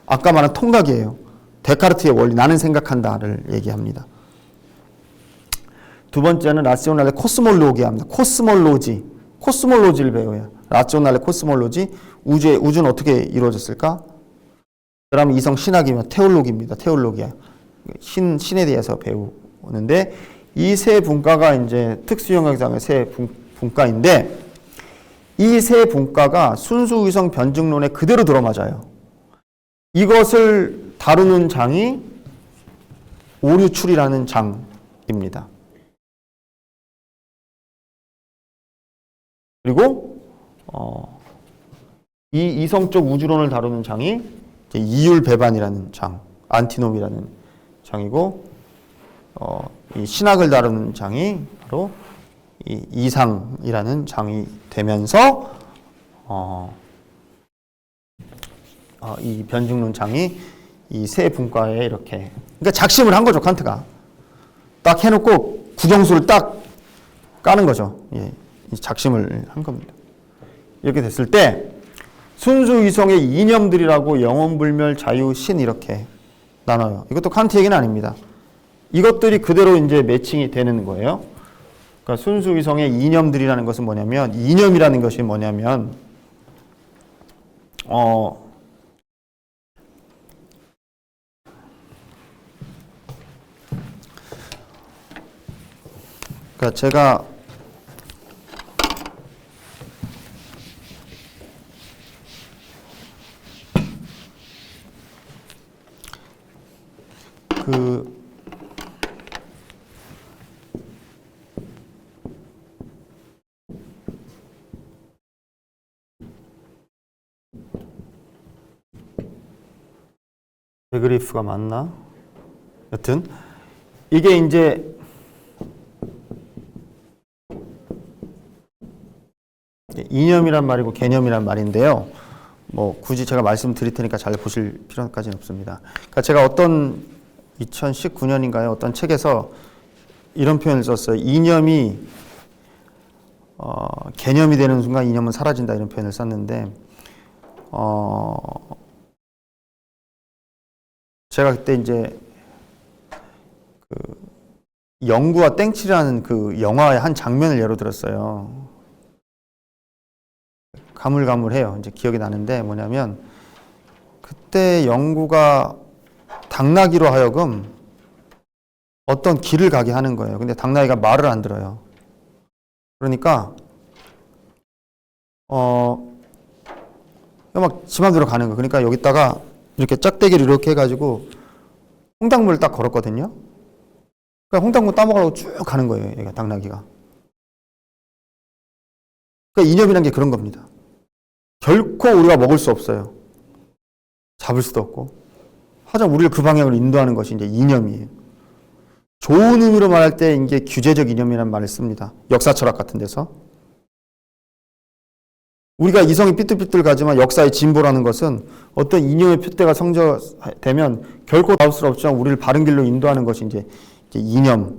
아까 말한 통각이에요. 데카르트의 원리 나는 생각한다를 얘기합니다. 두 번째는 라시오날레 코스몰로기아입니다. 코스몰로지를 배워요. 라시오날레 코스몰로지 우주는 어떻게 이루어졌을까? 그러면 이성 신학이면 테올로기입니다. 테올로기아 신에 대해서 배우는데 이 세 분과가 이제 특수영역상의 세 분과인데 이 세 분과가 순수의성 변증론에 그대로 들어맞아요. 이것을 다루는 장이 오류출이라는 장입니다. 그리고 이 이성적 우주론을 다루는 장이 이제 이율배반이라는 장, 안티놈이라는 장이고 이 신학을 다루는 장이 바로 이 이상이라는 장이 되면서 이 변증론 장이 이 세 분과에 이렇게 그러니까 작심을 한 거죠. 칸트가 딱 해놓고 국영수를 딱 까는 거죠. 예, 작심을 한 겁니다. 이렇게 됐을 때 순수 이성의 이념들이라고 영혼불멸 자유 신 이렇게 나눠요. 이것도 칸트 얘기는 아닙니다. 이것들이 그대로 이제 매칭이 되는 거예요. 그러니까 순수 이성의 이념들이라는 것은 뭐냐면 이념이라는 것이 뭐냐면 그러니까 제가 베그리프가 맞나? 여튼 이게 이제 이념이란 말이고 개념이란 말인데요. 뭐 굳이 제가 말씀드릴 테니까 잘 보실 필요까지는 없습니다. 그러니까 제가 어떤 2019년인가요? 어떤 책에서 이런 표현을 썼어요. 이념이 개념이 되는 순간 이념은 사라진다 이런 표현을 썼는데 제가 그때 이제 그 영구와 땡치라는 그 영화의 한 장면을 예로 들었어요. 가물가물해요. 이제 기억이 나는데 뭐냐면 그때 영구가 당나귀로 하여금 어떤 길을 가게 하는 거예요. 근데 당나귀가 말을 안 들어요. 그러니까 막 지 맘대로 가는 거예요. 그러니까 여기다가 이렇게 짝대기를 이렇게 해가지고 홍당무를 딱 걸었거든요. 그러니까 홍당무 따먹으려고 쭉 가는 거예요. 얘가 당나귀가. 그러니까 이념이란 게 그런 겁니다. 결코 우리가 먹을 수 없어요. 잡을 수도 없고. 하여튼 우리를 그 방향으로 인도하는 것이 이제 이념이에요. 좋은 의미로 말할 때 이게 규제적 이념이라는 말을 씁니다. 역사 철학 같은 데서. 우리가 이성이 삐뚤삐뚤 가지만 역사의 진보라는 것은 어떤 이념의 표대가 성저되면 결코 나올 수 없지만 우리를 바른 길로 인도하는 것이 이제 이념입니다.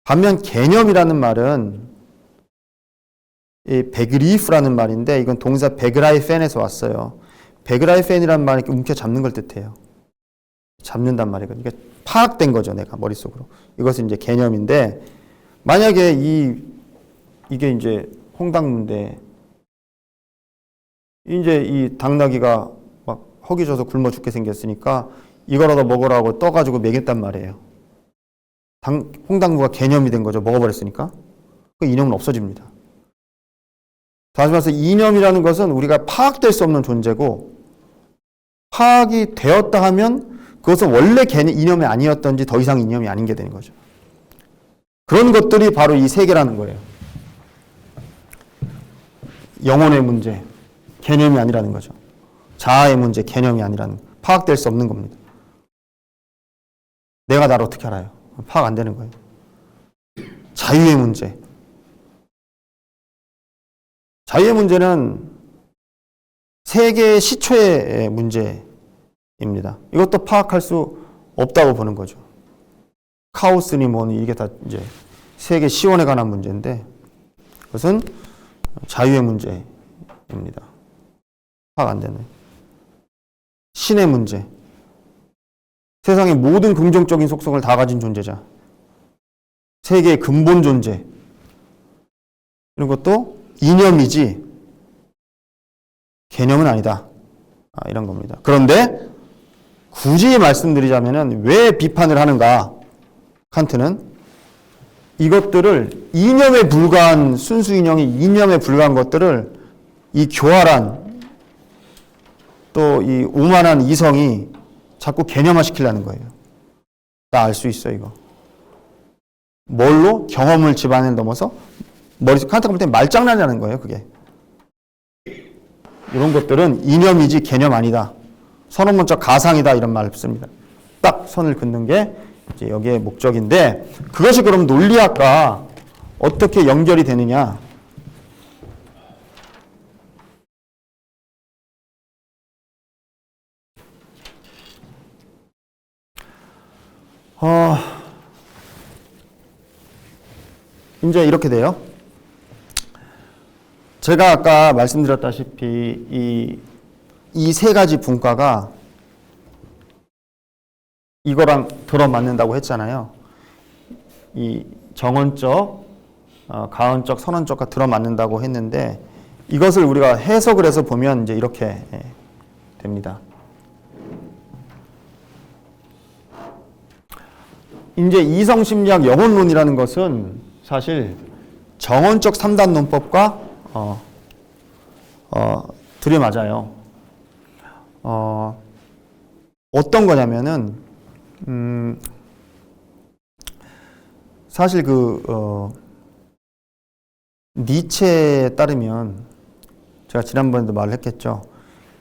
반면 개념이라는 말은 이 베그리프라는 말인데 이건 동사 베그라이펜에서 왔어요. 베그라이펜이라는 말이 움켜 잡는 걸 뜻해요. 잡는단 말이거든요. 그러니까 파악된 거죠, 내가 머릿속으로. 이것은 이제 개념인데 만약에 이게 이제 홍당무인데 이제 이 당나귀가 막 허기져서 굶어 죽게 생겼으니까 이거라도 먹으라고 떠가지고 먹였단 말이에요. 홍당무가 개념이 된 거죠. 먹어버렸으니까. 그 이념은 없어집니다. 다시 말해서 이념이라는 것은 우리가 파악될 수 없는 존재고 파악이 되었다 하면 그것은 원래 이념이 아니었던지 더 이상 이념이 아닌 게 되는 거죠. 그런 것들이 바로 이 세계라는 거예요. 영혼의 문제, 개념이 아니라는 거죠. 자아의 문제, 개념이 아니라는, 파악될 수 없는 겁니다. 내가 나를 어떻게 알아요? 파악 안 되는 거예요. 자유의 문제. 자유의 문제는 세계의 시초의 문제입니다. 이것도 파악할 수 없다고 보는 거죠. 카오스니 뭐니 이게 다 이제 세계 시원에 관한 문제인데 그것은 자유의 문제입니다. 파악 안 되네. 신의 문제. 세상의 모든 긍정적인 속성을 다 가진 존재자. 세계의 근본 존재. 이런 것도 이념이지 개념은 아니다. 이런 겁니다. 그런데 굳이 말씀드리자면은 왜 비판을 하는가? 칸트는 이것들을 이념에 불과한 순수 인형이 이념에 불과한 것들을 이 교활한 또 이 오만한 이성이 자꾸 개념화 시키려는 거예요. 나 알 수 있어 이거. 뭘로? 경험을 집안을 넘어서 머릿속 칸트가 볼 때 말장난이라는 거예요. 그게. 이런 것들은 이념이지 개념 아니다. 선언문적 가상이다 이런 말을 씁니다. 딱 선을 긋는 게 이제 여기에 목적인데 그것이 그럼 논리학과 어떻게 연결이 되느냐? 이제 이렇게 돼요. 제가 아까 말씀드렸다시피 이 세 가지 분과가 이거랑 들어맞는다고 했잖아요. 이 정언적, 가언적, 선언적과 들어맞는다고 했는데 이것을 우리가 해석을 해서 보면 이제 이렇게 됩니다. 이제 이성심리학 영혼론이라는 것은 사실 정언적 3단 논법과 들이맞아요. 어떤 거냐면은 사실 니체에 따르면 제가 지난번에도 말을 했겠죠.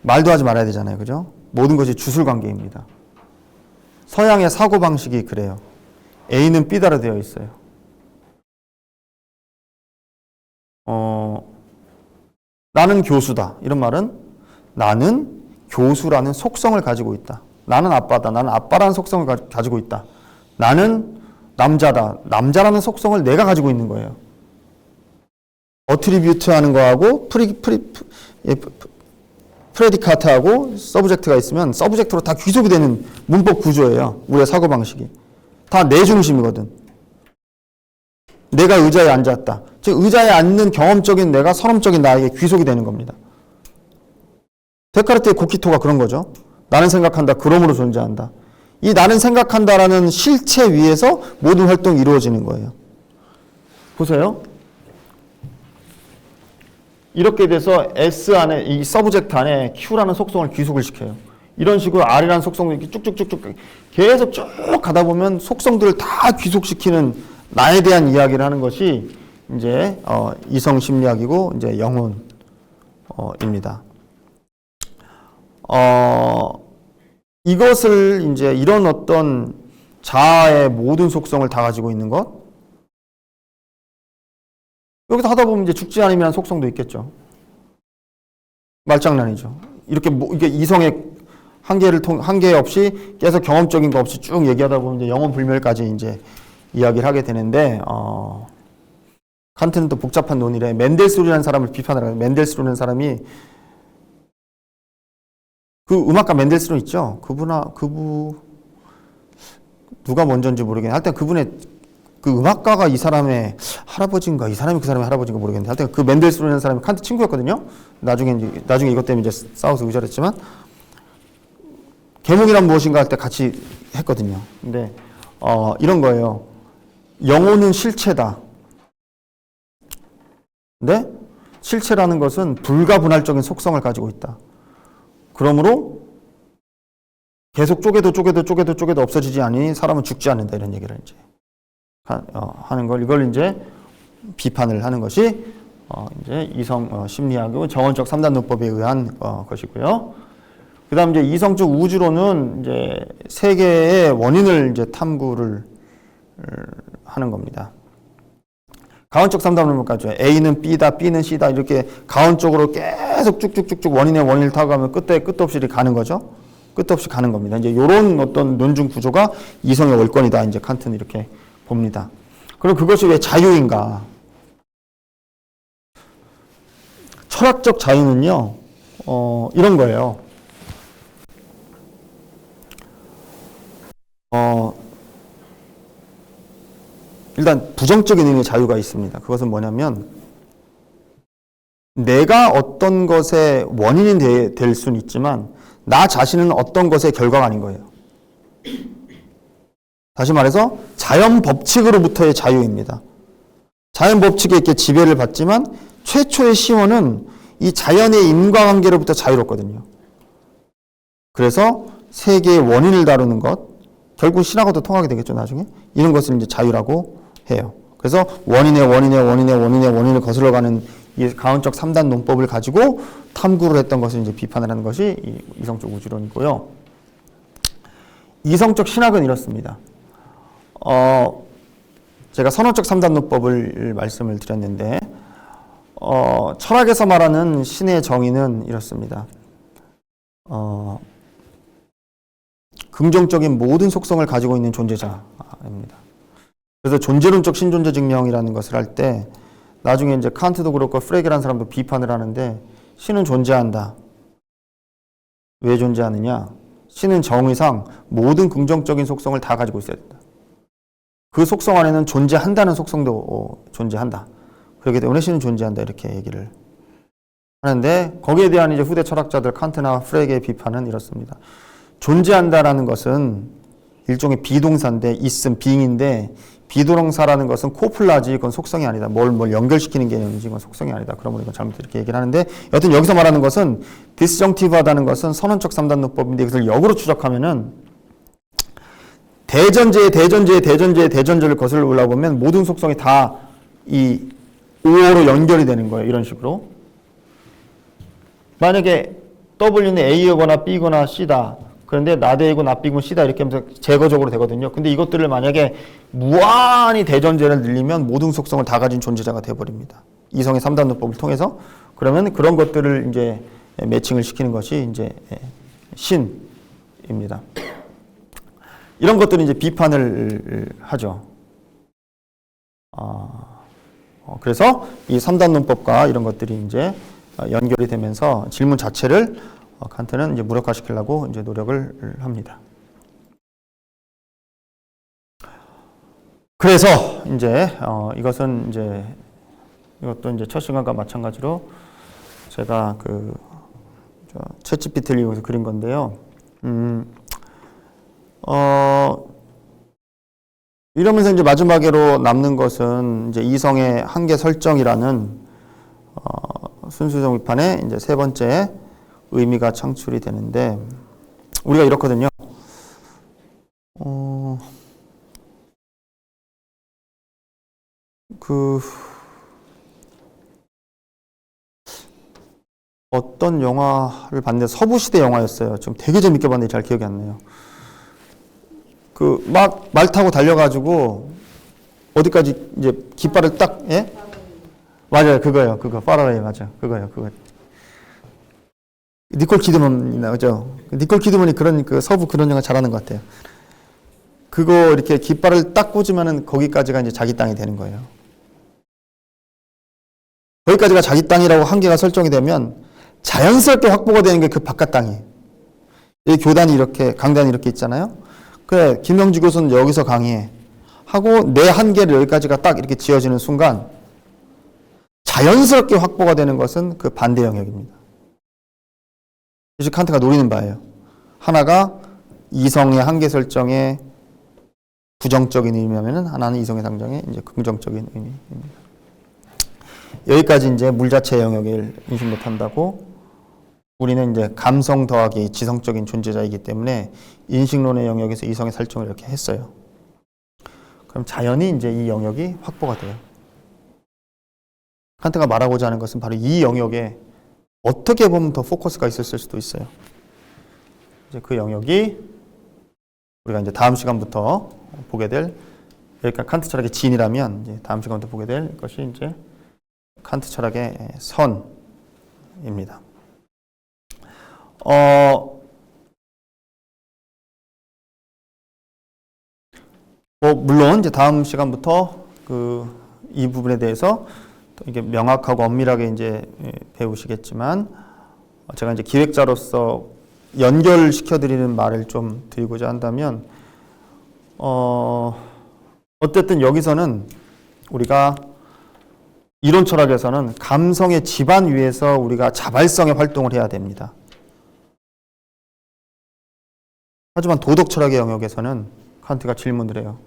말도 하지 말아야 되잖아요. 그죠? 모든 것이 주술관계입니다. 서양의 사고방식이 그래요. A는 B대로 되어 있어요. 나는 교수다. 이런 말은 나는 교수라는 속성을 가지고 있다. 나는 아빠다. 나는 아빠라는 속성을 가지고 있다. 나는 남자다. 남자라는 속성을 내가 가지고 있는 거예요. 어트리뷰트 하는 거하고 프레디카트하고 서브젝트가 있으면 서브젝트로 다 귀속이 되는 문법 구조예요. 우리의 사고방식이. 다 내 중심이거든. 내가 의자에 앉았다. 즉 의자에 앉는 경험적인 내가 선험적인 나에게 귀속이 되는 겁니다. 데카르트의 코키토가 그런 거죠. 나는 생각한다. 그러므로 존재한다. 이 나는 생각한다라는 실체 위에서 모든 활동이 이루어지는 거예요. 보세요. 이렇게 돼서 S 안에 이 서브젝트 안에 Q라는 속성을 귀속을 시켜요. 이런 식으로 R이라는 속성을 이렇게 쭉쭉쭉쭉 계속 쭉 가다 보면 속성들을 다 귀속시키는 나에 대한 이야기를 하는 것이 이제 이성 심리학이고 이제 영혼입니다. 이것을 이제 이런 어떤 자아의 모든 속성을 다 가지고 있는 것, 여기서 하다 보면 이제 죽지 않음이라는 속성도 있겠죠. 말장난이죠. 이게 이성의 한계 없이 계속 경험적인 거 없이 쭉 얘기하다 보면 이제 영혼 불멸까지 이제 이야기를 하게 되는데, 칸트는 또 복잡한 논의래. 멘델스루라는 사람을 비판을 해요. 멘델스루라는 사람이 그 음악가 멘델스루 있죠. 누가 먼저인지 모르겠는데 하여튼 그분의 그 음악가가 이 사람의 할아버지인가 이 사람이 그 사람의 할아버지인가 모르겠는데 하여튼 그 멘델스루라는 사람이 칸트 친구였거든요. 나중에 이것 때문에 이제 싸워서 의절했지만 계몽이란 무엇인가 할 때 같이 했거든요. 근데 이런 거예요. 영혼은 실체다. 근데 실체라는 것은 불가분할적인 속성을 가지고 있다. 그러므로 계속 쪼개도 없어지지 않으니 사람은 죽지 않는다. 이런 얘기를 이제 하는 걸, 이걸 이제 비판을 하는 것이 이제 이성 심리학이고 정원적 3단 논법에 의한 것이고요. 그다음 이제 이성적 우주론은 이제 세계의 원인을 이제 탐구를 하는 겁니다. 가원적 3단 논법까지 A는 B다, B는 C다 이렇게 가원 쪽으로 계속 쭉쭉쭉쭉 원인의 원인을 타고 가면 끝도 없이 가는 거죠. 끝도 없이 가는 겁니다. 이제 이런 어떤 논중 구조가 이성의 월권이다. 이제 칸트는 이렇게 봅니다. 그럼 그것이 왜 자유인가? 철학적 자유는요, 이런 거예요. 일단 부정적인 의미의 자유가 있습니다. 그것은 뭐냐면 내가 어떤 것의 원인이 될 수는 있지만 나 자신은 어떤 것의 결과가 아닌 거예요. 다시 말해서 자연 법칙으로부터의 자유입니다. 자연 법칙에 이렇게 지배를 받지만 최초의 시원은 이 자연의 인과관계로부터 자유롭거든요. 그래서 세계의 원인을 다루는 것, 결국 신하고도 통하게 되겠죠, 나중에. 이런 것을 이제 자유라고 해요. 그래서 원인을 거슬러가는 이 가원적 3단 논법을 가지고 탐구를 했던 것을 이제 비판을 하는 것이 이 이성적 우주론이고요. 이성적 신학은 이렇습니다. 제가 선언적 3단 논법을 말씀을 드렸는데, 철학에서 말하는 신의 정의는 이렇습니다. 긍정적인 모든 속성을 가지고 있는 존재자입니다. 그래서 존재론적 신존재 증명이라는 것을 할 때 나중에 이제 칸트도 그렇고 프레게라는 사람도 비판을 하는데 신은 존재한다. 왜 존재하느냐? 신은 정의상 모든 긍정적인 속성을 다 가지고 있어야 된다. 그 속성 안에는 존재한다는 속성도 존재한다. 그렇기 때문에 신은 존재한다. 이렇게 얘기를 하는데 거기에 대한 이제 후대 철학자들 칸트나 프레게의 비판은 이렇습니다. 존재한다라는 것은 일종의 비동사인데 있음, being인데 비동사라는 것은 코플라지 그건 속성이 아니다. 뭘 연결시키는 개념이지 그건 속성이 아니다. 그러면 이건 잘못 이렇게 얘기를 하는데 여튼 여기서 말하는 것은 디스정티브하다는 것은 선언적 3단 논법인데 이것을 역으로 추적하면은 대전제를 거슬러 올라보면 모든 속성이 다 이 5어로 연결이 되는 거예요. 이런 식으로. 만약에 W는 A거나 B거나 C다. 그런데 나대이고 나비고 C다 이렇게 하면서 제거적으로 되거든요. 근데 이것들을 만약에 무한히 대전제를 늘리면 모든 속성을 다 가진 존재자가 되어버립니다. 이성의 3단 논법을 통해서. 그러면 그런 것들을 이제 매칭을 시키는 것이 이제 신입니다. 이런 것들은 이제 비판을 하죠. 그래서 이 3단 논법과 이런 것들이 이제 연결이 되면서 질문 자체를 칸트는 이제 무력화시키려고 이제 노력을 합니다. 그래서 이제 이것은 이제 이것도 이제 첫 시간과 마찬가지로 제가 그 챗GPT를 이용해서 그린 건데요. 이러면서 이제 마지막으로 남는 것은 이제 이성의 한계 설정이라는 순수성 비판의 이제 세 번째 의미가 창출이 되는데 우리가 이렇거든요. 어떤 영화를 봤는데 서부시대 영화였어요. 좀 되게 재밌게 봤는데 잘 기억이 안 나요. 그 막 말 타고 달려가지고 어디까지 이제 깃발을 딱 예? 맞아요, 그거요, 그거 파라레이 맞아, 그거요, 그거. 니콜 키드먼이나 그죠? 니콜 키드먼이 그런 그 서부 그런 영화 잘하는 것 같아요. 그거 이렇게 깃발을 딱 꽂으면은 거기까지가 이제 자기 땅이 되는 거예요. 거기까지가 자기 땅이라고 한계가 설정이 되면 자연스럽게 확보가 되는 게 그 바깥 땅이에요. 이 교단이 이렇게 강단이 이렇게 있잖아요. 그래, 김영주 교수는 여기서 강의해 하고 내 한계를 여기까지가 딱 이렇게 지어지는 순간 자연스럽게 확보가 되는 것은 그 반대 영역입니다. 그래서 칸트가 노리는 바예요. 하나가 이성의 한계 설정의 부정적인 의미하면은 하나는 이성의 상정의 이제 긍정적인 의미입니다. 여기까지 이제 물 자체 영역을 인식 못한다고 우리는 이제 감성 더하기 지성적인 존재자이기 때문에 인식론의 영역에서 이성의 설정을 이렇게 했어요. 그럼 자연히 이제 이 영역이 확보가 돼요. 칸트가 말하고자 하는 것은 바로 이 영역에 어떻게 보면 더 포커스가 있었을 수도 있어요. 이제 그 영역이 우리가 이제 다음 시간부터 보게 될, 그러니까 칸트 철학의 진이라면 이제 다음 시간부터 보게 될 것이 이제 칸트 철학의 선입니다. 물론 이제 다음 시간부터 이 부분에 대해서 이게 명확하고 엄밀하게 이제 배우시겠지만 제가 이제 기획자로서 연결시켜 드리는 말을 좀 드리고자 한다면 어쨌든 여기서는 우리가 이론 철학에서는 감성의 지반 위에서 우리가 자발성의 활동을 해야 됩니다. 하지만 도덕 철학의 영역에서는 칸트가 질문을 해요.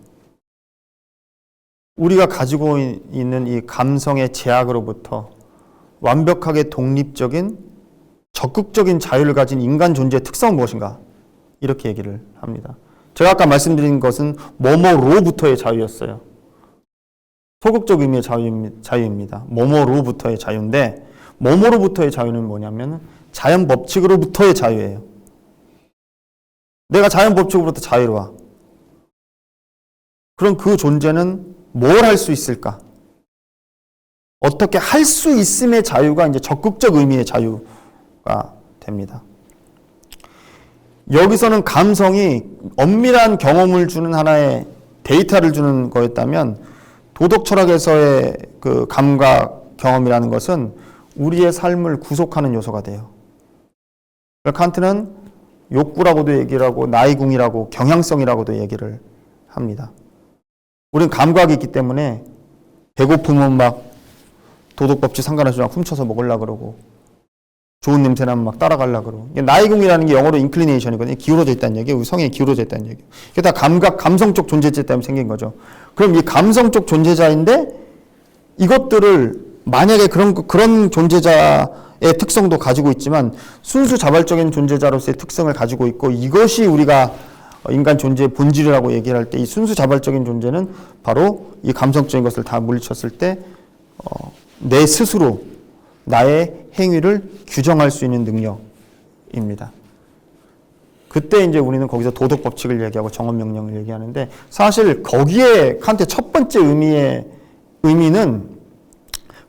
우리가 가지고 있는 이 감성의 제약으로부터 완벽하게 독립적인 적극적인 자유를 가진 인간 존재의 특성은 무엇인가? 이렇게 얘기를 합니다. 제가 아까 말씀드린 것은 뭐뭐로부터의 자유였어요. 소극적 의미의 자유입니다. 뭐뭐로부터의 자유인데 뭐뭐로부터의 자유는 뭐냐면 자연 법칙으로부터의 자유예요. 내가 자연 법칙으로부터 자유로워. 그럼 그 존재는 뭘 할 수 있을까? 어떻게 할 수 있음의 자유가 이제 적극적 의미의 자유가 됩니다. 여기서는 감성이 엄밀한 경험을 주는 하나의 데이터를 주는 거였다면 도덕 철학에서의 그 감각 경험이라는 것은 우리의 삶을 구속하는 요소가 돼요. 칸트는 욕구라고도 얘기를 하고 나이궁이라고 경향성이라고도 얘기를 합니다. 우리는 감각이 있기 때문에 배고프면 막 도덕법칙 상관없이 막 훔쳐서 먹으려고 그러고 좋은 냄새 나면 막 따라가려고 그러고 나이궁이라는 게 영어로 인클리네이션이거든요. 기울어져 있다는 얘기예요. 우리 성에 기울어져 있다는 얘기예요. 이게 다 감성적 존재자 때문에 생긴 거죠. 그럼 이 감성적 존재자인데 이것들을 만약에 그런 존재자의 특성도 가지고 있지만 순수 자발적인 존재자로서의 특성을 가지고 있고 이것이 우리가 인간 존재의 본질이라고 얘기를 할 때 이 순수 자발적인 존재는 바로 이 감성적인 것을 다 물리쳤을 때 내 스스로 나의 행위를 규정할 수 있는 능력입니다. 그때 이제 우리는 거기서 도덕 법칙을 얘기하고 정언 명령을 얘기하는데 사실 거기에 칸트의 첫 번째 의미는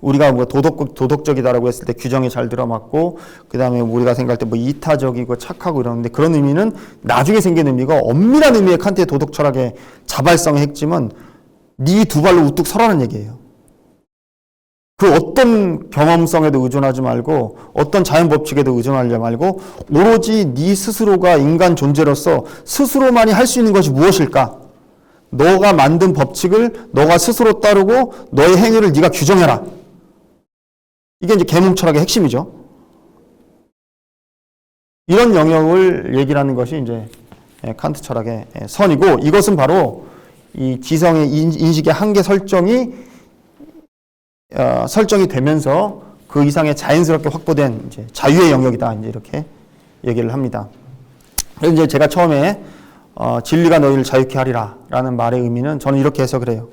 우리가 뭐 도덕적이다라고 했을 때 규정이 잘 들어맞고 그 다음에 우리가 생각할 때 뭐 이타적이고 착하고 이러는데 그런 의미는 나중에 생긴 의미가 엄밀한 의미의 칸트의 도덕 철학의 자발성의 핵심은 네 두 발로 우뚝 서라는 얘기예요. 그 어떤 경험성에도 의존하지 말고 어떤 자연 법칙에도 의존하지 말고 오로지 네 스스로가 인간 존재로서 스스로만이 할 수 있는 것이 무엇일까? 너가 만든 법칙을 너가 스스로 따르고 너의 행위를 네가 규정해라. 이게 이제 계몽 철학의 핵심이죠. 이런 영역을 얘기를 하는 것이 이제 칸트 철학의 선이고 이것은 바로 이 지성의 인식의 한계 설정이 되면서 그 이상의 자연스럽게 확보된 이제 자유의 영역이다. 이제 이렇게 얘기를 합니다. 그래서 이제 제가 처음에 진리가 너희를 자유케 하리라라는 말의 의미는 저는 이렇게 해석을 해요.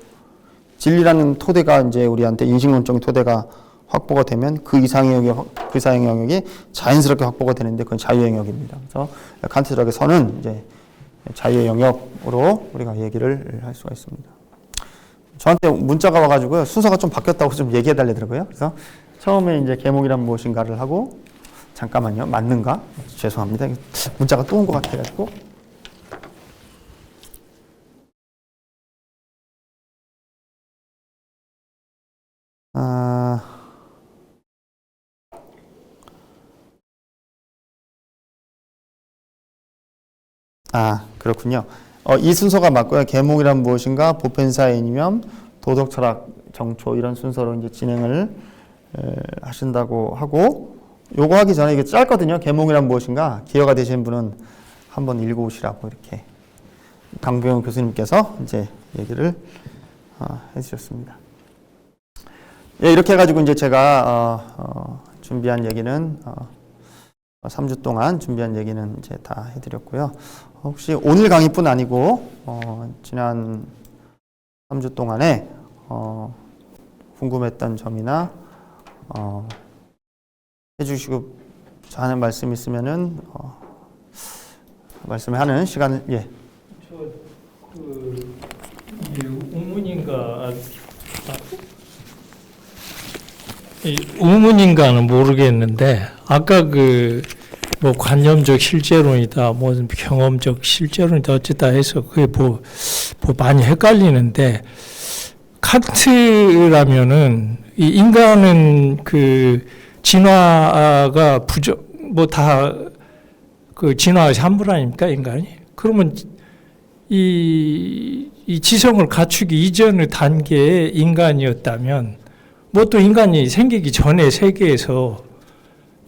진리라는 토대가 이제 우리한테 인식론적인 토대가 확보가 되면 그 이상의 영역이 자연스럽게 확보가 되는데 그건 자유의 영역입니다. 그래서 칸트적의 선은 이제 자유의 영역으로 우리가 얘기를 할 수가 있습니다. 저한테 문자가 와가지고요. 순서가 좀 바뀌었다고 좀 얘기해 달라더라고요. 그래서 처음에 이제 계몽이란 무엇인가를 하고 잠깐만요. 맞는가? 죄송합니다. 문자가 또 온 것 같아가지고. 그렇군요. 이 순서가 맞고요. 계몽이란 무엇인가, 보편사의 이념, 도덕, 철학, 정초 이런 순서로 이제 진행을 하신다고 하고, 요거 하기 전에 이게 짧거든요. 계몽이란 무엇인가, 기여가 되신 분은 한번 읽어오시라고 이렇게 강병훈 교수님께서 이제 얘기를 해주셨습니다. 예, 이렇게 해가지고 이제 제가 준비한 얘기는 3주 동안 준비한 얘기는 이제 다 해드렸고요. 혹시 오늘 강의뿐 아니고 지난 3주 동안에 궁금했던 점이나 해주시고 하는 말씀 있으면은 말씀하는 시간을 우문인가는 모르겠는데 아까 뭐 관념적 실제론이다, 뭐 경험적 실제론이다 어쨌다 해서 그게 뭐 많이 헷갈리는데 칸트라면은 이 인간은 진화가 뭐 다 진화의 산물 아닙니까 인간이? 그러면 이 지성을 갖추기 이전의 단계의 인간이었다면 뭐 또 인간이 생기기 전에 세계에서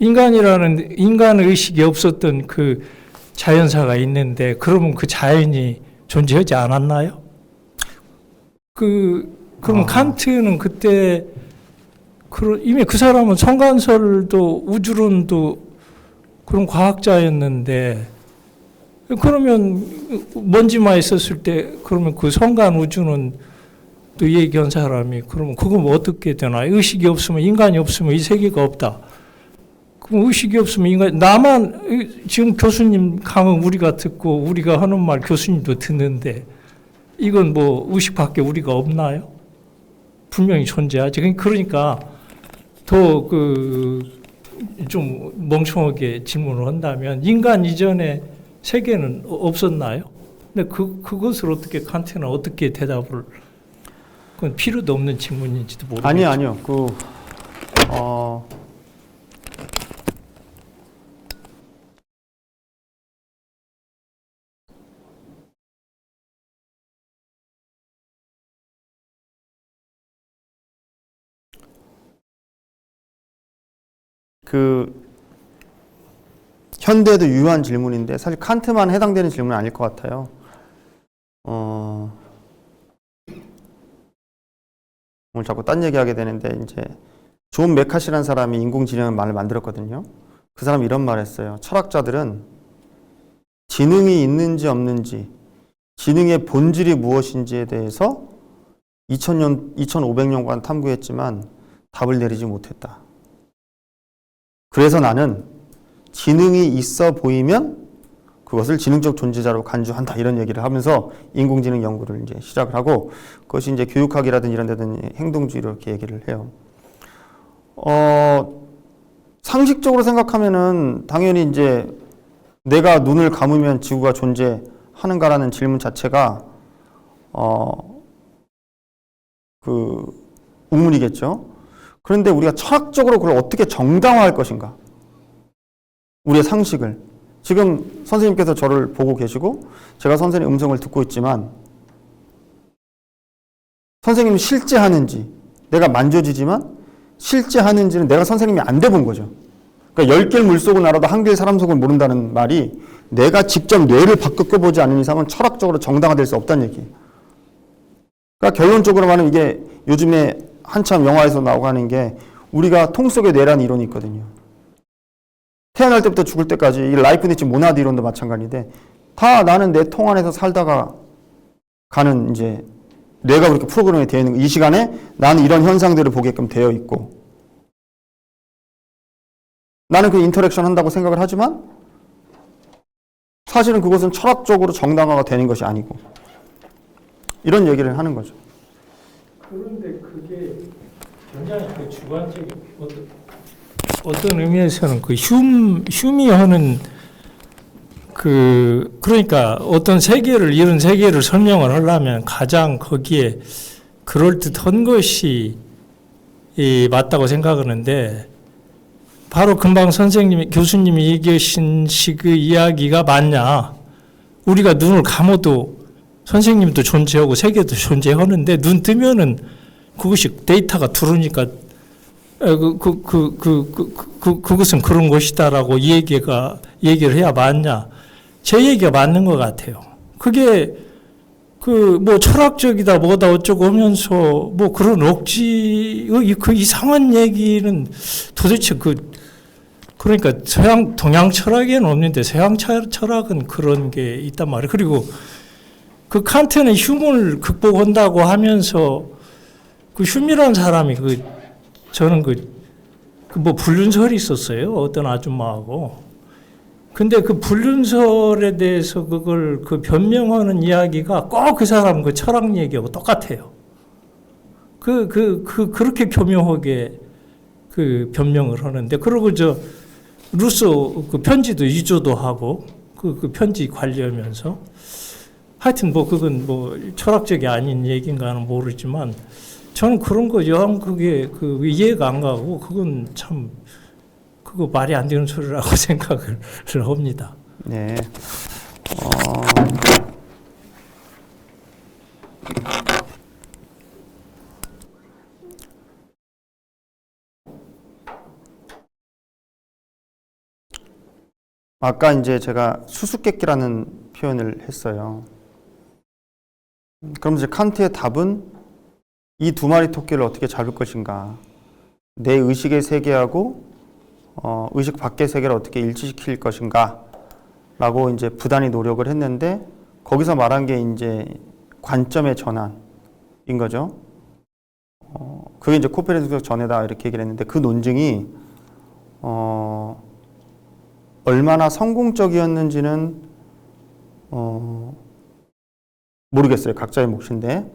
인간이라는 인간 의식이 없었던 그 자연사가 있는데 그러면 그 자연이 존재하지 않았나요? 그럼 칸트는 그때 이미 그 사람은 성간설도 우주론도 그런 과학자였는데 그러면 먼지만 있었을 때 그러면 그 성간 우주는 또 얘기한 사람이 그러면 그거 뭐 어떻게 되나? 의식이 없으면 인간이 없으면 이 세계가 없다. 그럼 의식이 없으면 나만 지금 교수님 강의 우리가 듣고 우리가 하는 말 교수님도 듣는데 이건 뭐 의식밖에 우리가 없나요? 분명히 존재하지. 그러니까 더 좀 멍청하게 질문을 한다면 인간 이전에 세계는 없었나요? 근데 그것을 어떻게 칸트는 어떻게 대답을 그건 필요도 없는 질문인지도 모르겠어요. 아니요. 현대에도 유효한 질문인데 사실 칸트만 해당되는 질문은 아닐 것 같아요. 오늘 자꾸 딴 얘기하게 되는데 이제 존 메카시라는 사람이 인공지능의 말을 만들었거든요. 그 사람이 이런 말을 했어요. 철학자들은 지능이 있는지 없는지, 지능의 본질이 무엇인지에 대해서 2500년간 탐구했지만 답을 내리지 못했다. 그래서 나는 지능이 있어 보이면 그것을 지능적 존재자로 간주한다. 이런 얘기를 하면서 인공지능 연구를 이제 시작을 하고 그것이 이제 교육학이라든 이런 데든 행동주의로 이렇게 얘기를 해요. 상식적으로 생각하면은 당연히 이제 내가 눈을 감으면 지구가 존재하는가라는 질문 자체가 의문이겠죠. 그런데 우리가 철학적으로 그걸 어떻게 정당화할 것인가? 우리의 상식을. 지금 선생님께서 저를 보고 계시고 제가 선생님 음성을 듣고 있지만 선생님이 실제 하는지 내가 만져지지만 실제 하는지는 내가 선생님이 안 돼본 거죠. 그러니까 10개를 물속은 알아도 1개의 사람 속을 모른다는 말이 내가 직접 뇌를 바꿔보지 않는 이상은 철학적으로 정당화될 수 없다는 얘기예요. 그러니까 결론적으로 말하면 이게 요즘에 한참 영화에서 나오고 하는 게 우리가 통 속에 뇌라는 이론이 있거든요. 태어날 때부터 죽을 때까지 이 라이프니츠 모나드 이론도 마찬가지인데 다 나는 내 통 안에서 살다가 가는 이제 뇌가 그렇게 프로그램이 되어 있는 거. 이 시간에 나는 이런 현상들을 보게끔 되어 있고 나는 그 인터랙션 한다고 생각을 하지만 사실은 그것은 철학적으로 정당화가 되는 것이 아니고 이런 얘기를 하는 거죠. 그런데 그게 굉장히 그 주관적인 어떤 의미에서는 그 흉이 하는 그러니까 어떤 세계를 이런 세계를 설명을 하려면 가장 거기에 그럴듯한 것이 맞다고 생각하는데 바로 금방 교수님이 얘기하신 식의 이야기가 맞냐? 우리가 눈을 감아도 선생님도 존재하고 세계도 존재하는데 눈 뜨면은 그것이 데이터가 들어오니까 그것은 그런 것이다라고 얘기를 해야 맞냐? 제 얘기가 맞는 것 같아요. 그게 뭐 철학적이다 뭐다 어쩌고 하면서 뭐 그런 그 이상한 얘기는 도대체 그러니까 동양 철학에는 없는데 서양 철학은 그런 게 있단 말이에요. 그리고 그 칸트는 흉을 극복한다고 하면서 그 흉이라는 사람이 저는 뭐 불륜설이 있었어요. 어떤 아줌마하고. 근데 그 불륜설에 대해서 그걸 변명하는 이야기가 꼭 그 사람 그 철학 얘기하고 똑같아요. 그렇게 교묘하게 변명을 하는데, 그리고 루소 편지도 위조도 하고, 그 편지 관리하면서. 하여튼 그건 철학적이 아닌 얘기인가는 모르지만, 저는 그런 거 영 그게 이해가 안 가고, 그건 참, 그거 말이 안 되는 소리라고 생각을 합니다. 네. 아까 이제 제가 수수께끼라는 표현을 했어요. 그럼 이제 칸트의 답은 이 두 마리 토끼를 어떻게 잡을 것인가? 내 의식의 세계하고 의식 밖의 세계를 어떻게 일치시킬 것인가? 라고 이제 부단히 노력을 했는데 거기서 말한 게 이제 관점의 전환인 거죠. 그게 이제 코페르니쿠스 전에다 이렇게 얘기를 했는데 그 논증이 얼마나 성공적이었는지는 모르겠어요. 각자의 몫인데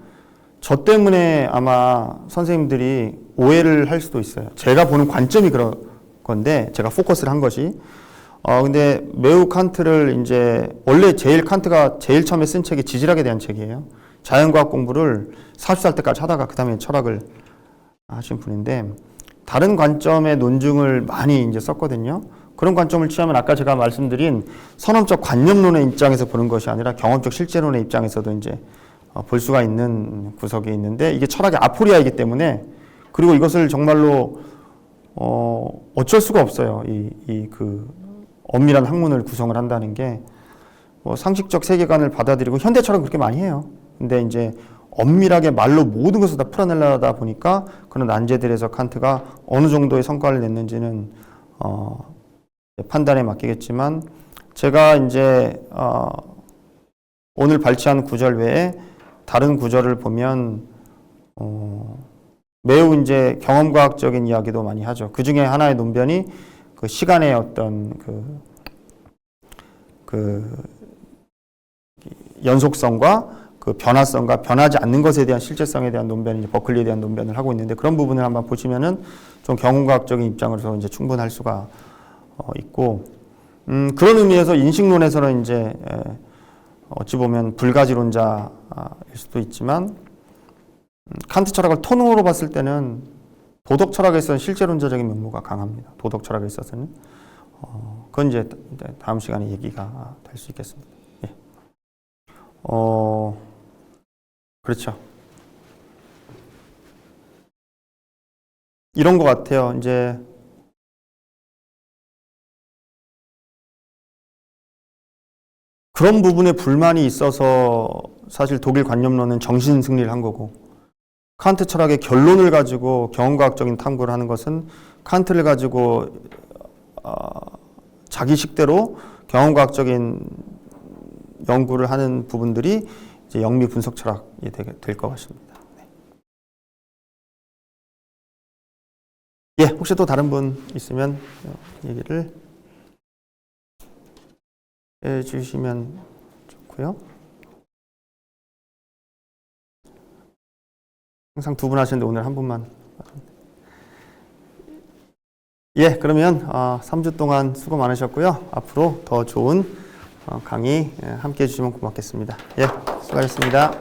저 때문에 아마 선생님들이 오해를 할 수도 있어요. 제가 보는 관점이 그런 건데 제가 포커스를 한 것이 근데 매우 칸트를 이제 원래 칸트가 제일 처음에 쓴 책이 지질학에 대한 책이에요. 자연과학 공부를 40살 때까지 하다가 그 다음에 철학을 하신 분인데 다른 관점의 논증을 많이 이제 썼거든요. 그런 관점을 취하면 아까 제가 말씀드린 선험적 관념론의 입장에서 보는 것이 아니라 경험적 실제론의 입장에서도 이제 볼 수가 있는 구석이 있는데 이게 철학의 아포리아이기 때문에 그리고 이것을 정말로 어쩔 수가 없어요. 그 엄밀한 학문을 구성을 한다는 게 상식적 세계관을 받아들이고 현대 철학은 그렇게 많이 해요. 근데 이제 엄밀하게 말로 모든 것을 다 풀어내려다 보니까 그런 난제들에서 칸트가 어느 정도의 성과를 냈는지는 판단에 맡기겠지만 제가 이제 오늘 발췌한 구절 외에 다른 구절을 보면 매우 이제 경험과학적인 이야기도 많이 하죠. 그 중에 하나의 논변이 그 시간의 어떤 그 연속성과 그 변화성과 변하지 않는 것에 대한 실제성에 대한 논변, 이제 버클리에 대한 논변을 하고 있는데 그런 부분을 한번 보시면은 좀 경험과학적인 입장으로서 이제 충분할 수가 있고 그런 의미에서 인식론에서는 이제 어찌 보면 불가지론자일 수도 있지만 칸트 철학을 토능으로 봤을 때는 도덕 철학에 있어서는 실제론자적인 면모가 강합니다. 도덕 철학에 있어서는 그건 이제 다음 시간에 얘기가 될 수 있겠습니다. 예. 그렇죠. 이런 것 같아요. 이제 그런 부분에 불만이 있어서 사실 독일 관념론은 정신 승리를 한 거고 칸트 철학의 결론을 가지고 경험과학적인 탐구를 하는 것은 칸트를 가지고 자기 식대로 경험과학적인 연구를 하는 부분들이 이제 영미 분석 철학이 될 것 같습니다. 예, 혹시 또 다른 분 있으면 얘기를 해주시면 좋고요. 항상 두 분 하시는데 오늘 한 분만. 예, 그러면 3주 동안 수고 많으셨고요. 앞으로 더 좋은 강의 함께 해주시면 고맙겠습니다. 예, 수고하셨습니다.